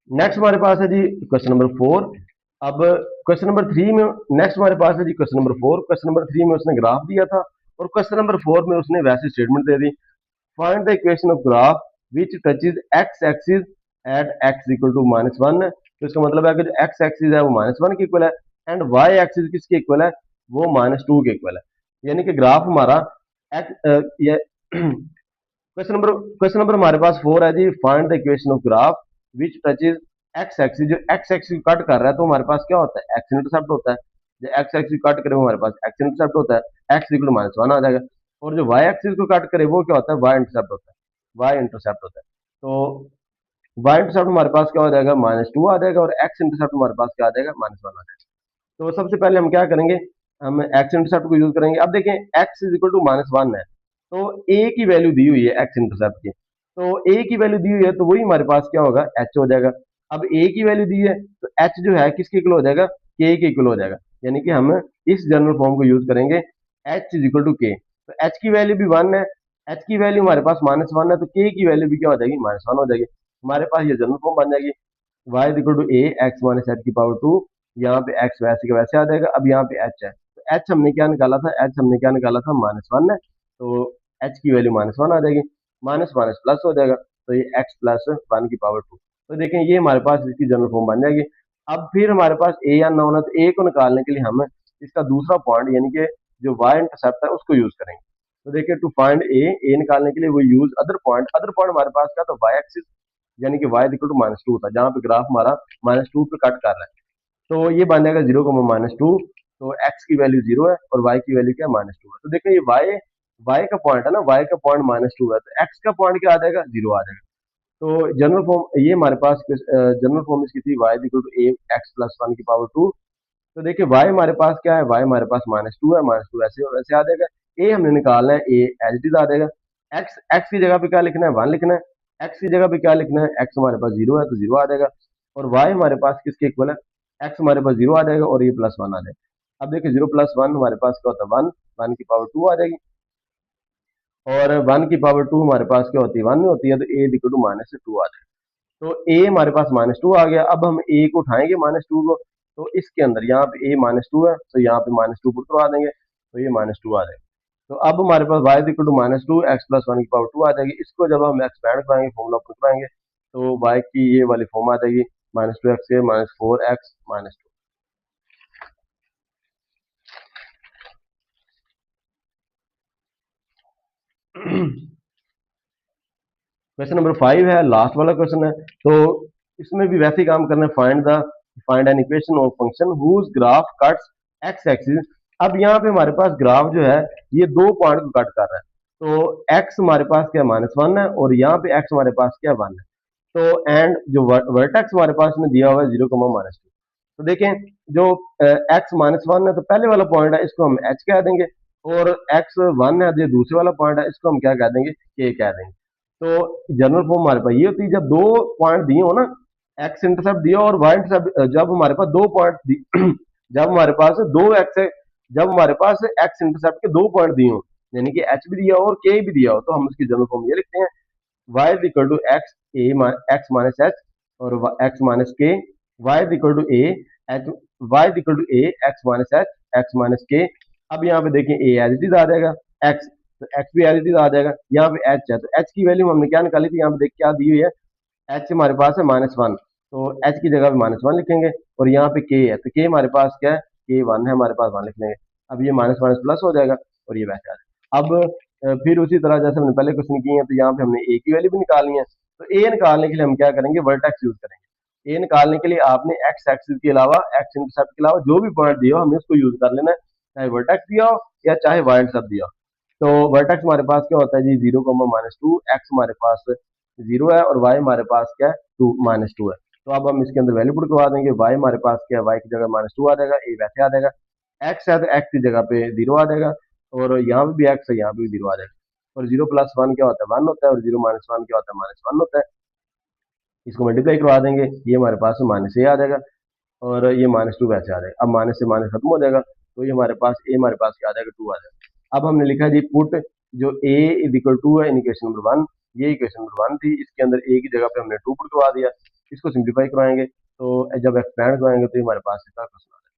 नेक्स्ट हमारे पास है जी क्वेश्चन नंबर 4। अब क्वेश्चन नंबर 3 में नेक्स्ट हमारे पास है जी क्वेश्चन नंबर 4। क्वेश्चन नंबर 3 में उसने ग्राफ दिया था और क्वेश्चन नंबर 4 में उसने वैसी स्टेटमेंट दे दी, find the equation of graph which touches x axis at x equal to -1। तो इसका मतलब है कि जो एक्स एक्सिस है वो -1 के इक्वल है एंड वाई एक्सिस किसके इक्वल है, वो -2 के इक्वल है। यानी कि ग्राफ हमारा ये क्वेश्चन नंबर हमारे पास 4 है जी, find the equation of graph which touches x axis. जो एक्स एक्सिस कट कर रहा है तो हमारे पास क्या होता है, एक्स इंटरसेप्ट होता है। जो एक्स एक्सिस कट करे वो हमारे पास एक्स इंटरसेप्ट होता है, एक्स इक्वल टू -1 आ जाएगा। और जो वाई एक्सिस को कट करे वो क्या होता है, वाई इंटरसेप्ट होता है, वाई इंटरसेप्ट होता है। तो वाई इंटरसेप्ट हमारे पास क्या हो जाएगा, -2 आ जाएगा और एक्स इंटरसेप्ट हमारे पास क्या आ जाएगा, -1 आ जाएगा। तो सबसे पहले हम क्या करेंगे, हम एक्स इंटरसेप्ट को यूज करेंगे। अब देखें एक्स इज इक्वल टू -1 है तो ए की वैल्यू दी हुई है एक्स इंटरसेप्ट की, तो ए की वैल्यू दी हुई है तो वही हमारे पास क्या होगा, एच हो जाएगा। अब ए की वैल्यू दी है तो एच जो है किसके इक्वल हो जाएगा, के के इक्वल हो जाएगा। यानी कि हम इस जनरल फॉर्म को यूज करेंगे, एच इज इक्वल टू के। तो एच की वैल्यू भी 1 है, एच की वैल्यू हमारे पास -1 है तो के की वैल्यू भी क्या हो जाएगी, -1 हो जाएगी। हमारे पास ये जनरल फॉर्म बन जाएगी, y is equal to A x minus h की पावर 2। यहाँ पे x वैसे का वैसे आ जाएगा। अब यहाँ पे h है तो h हमने क्या निकाला था, h हमने क्या निकाला था, -1 है तो h की वैल्यू -1 आ जाएगी, माइनस माइनस प्लस हो जाएगा तो ये x प्लस 1 की पावर 2। तो देखें ये हमारे पास इसकी जनरल फॉर्म बन जाएगी। अब फिर हमारे पास a या ना होना, तो a को निकालने के लिए हम इसका दूसरा पॉइंट यानी कि जो y इंटरसेप्ट है उसको यूज करेंगे। तो देखिए टू फाइंड a निकालने के लिए वो यूज अदर पॉइंट हमारे पास क्या था, y एक्सिस यानी कि y इक्वल टू -2 था, जहां पे ग्राफ हमारा -2 पे कट कर रहा है। तो ये बन जाएगा 0, -2। तो x की वैल्यू 0 है और y की वैल्यू क्या है, -2 है। तो देखो ये y का पॉइंट है ना, y का पॉइंट -2 है तो x का पॉइंट क्या आ जाएगा, 0 आ जाएगा। तो जनरल फॉर्म ये हमारे पास जनरल फॉर्म इसकी थी y equal to A x plus 1 की पावर 2। तो देखिए y हमारे पास क्या है, y हमारे पास -2 है, -2 ऐसे वैसे आ जाएगा। a हमने निकालना है, a एज इट इज आ जाएगा। x की जगह पे क्या लिखना है, 1 लिखना है। x की जगह पे क्या लिखना है, x हमारे पास 0 है तो 0 आ जाएगा। और y हमारे पास किसके इक्वल है, x हमारे पास 0 आ जाएगा और ये +1 आ जाएगा। अब देखिए 0 + 1 हमारे पास क्या होता है, 1, 1 की पावर 2 आ जाएगी। और 1 की पावर 2 हमारे पास क्या होती है, 1 में होती है तो a इक्वल टू -2 आ जाएगा। तो a हमारे पास -2 आ गया। अब हम a को उठाएंगे -2 को, तो इसके अंदर यहाँ पे a -2 है तो यहाँ पे -2 पुट करवा देंगे तो ये -2 आ जाएगा। तो अब हमारे पास y equal to -2 x plus 1 की पावर 2 आ जाएगी। इसको जब हम एक्सपेंड कराएंगे, फॉर्मूला पुट कराएंगे तो y की ये वाली फॉर्म आ जाएगी, -2x से -4x -2। क्वेश्चन नंबर 5 है, लास्ट वाला क्वेश्चन है। तो इसमें भी वैसे ही काम करना है, find an equation of function whose graph cuts x axis. अब यहाँ पे हमारे पास ग्राफ जो है ये दो पॉइंट को कट कर रहा है। तो x हमारे पास क्या -1 है और यहाँ पे x हमारे पास क्या 1 है। तो एंड जो वर्टेक्स हमारे पास में दिया हुआ है 0, -2। तो देखें जो x -1 है तो पहले वाला पॉइंट है इसको हम h कह देंगे, और x 1 है जो दूसरे वाला पॉइंट है इसको हम क्या कह देंगे, k कह देंगे। तो जनरल फॉर्म हमारे पास ये होती है, जब दो पॉइंट दिए हो ना, एक्स इंटरसेप्ट दिया और वाई इंटरसेप्ट, जब हमारे पास दो पॉइंट जब हमारे पास दो एक्स है, जब हमारे पास एक्स इंटरसेप्ट के दो पॉइंट दिए हो यानी कि एच भी दिया हो और के भी दिया हो, तो हम उसकी जनरल फॉर्म ये लिखते हैं, y is equal to x a x minus h और x minus k, y is equal to A h, y is equal to A x minus h x minus के। अब यहाँ पे देखें ए एज इट इज आ जाएगा, x तो x भी एज इट इज आ जाएगा। यहाँ पे एच है तो एच की वैल्यू हमने क्या निकाली थी, यहाँ पे देख क्या दी हुई है, एच हमारे पास है -1 तो एच की जगह पे -1 लिखेंगे। और यहाँ पे के है तो के हमारे पास क्या है, के 1 है हमारे पास, 1 लिख लेंगे। अब ये माइनस माइनस प्लस हो जाएगा और ये वैसे आ जाएगा। अब फिर उसी तरह जैसे हमने पहले क्वेश्चन किए हैं तो यहाँ पे हमने ए की वैल्यू भी निकालनी है। तो ए निकालने के लिए हम क्या करेंगे, वर्टेक्स यूज करेंगे। ए निकालने के लिए आपने एक्स एक्सिस के अलावा, एक्स इंटरसेप्ट के अलावा जो भी पॉइंट दिया हो हमें उसको यूज कर लेना है, चाहे वर्टेक्स दिया हो या चाहे वाई इंटरसेप्ट दिया हो। तो वर्टेक्स हमारे पास क्या होता है जी, 0, -2, एक्स हमारे पास 0 है और वाई हमारे पास क्या है, -2 है। तो अब हम इसके अंदर वैल्यू पुट करवा देंगे, वाई हमारे पास क्या है, वाई की जगह -2 आ जाएगा, ए वैसे आ जाएगा। एक्स है तो एक्स की जगह पे जीरो आ जाएगा, और यहाँ पे भी एक्स है, यहाँ पे भी जीरो आ जाएगा। और जीरो प्लस वन क्या होता है, वन होता है, और जीरो माइनस वन क्या होता है, माइनस वन होता है। इसको मल्टीप्लाई करवा देंगे, ये हमारे पास माइनस ए आ जाएगा, और ये माइनस टू वैसे आ जाएगा। अब माइनस से माइनस खत्म हो जाएगा, तो ये हमारे पास ए हमारे पास क्या आ जाएगा, टू आ जाएगा। अब हमने लिखा जी पुट जो ए इज इक्वल टू है इन इक्वेशन नंबर वन, ये इक्वेशन नंबर वन थी, इसके अंदर ए की जगह पे हमने टू पुट करवा दिया। इसको सिंप्लीफाई करवाएंगे, तो जब एक्सपैंड करवाएंगे तो ये हमारे पास इसका क्वेश्चन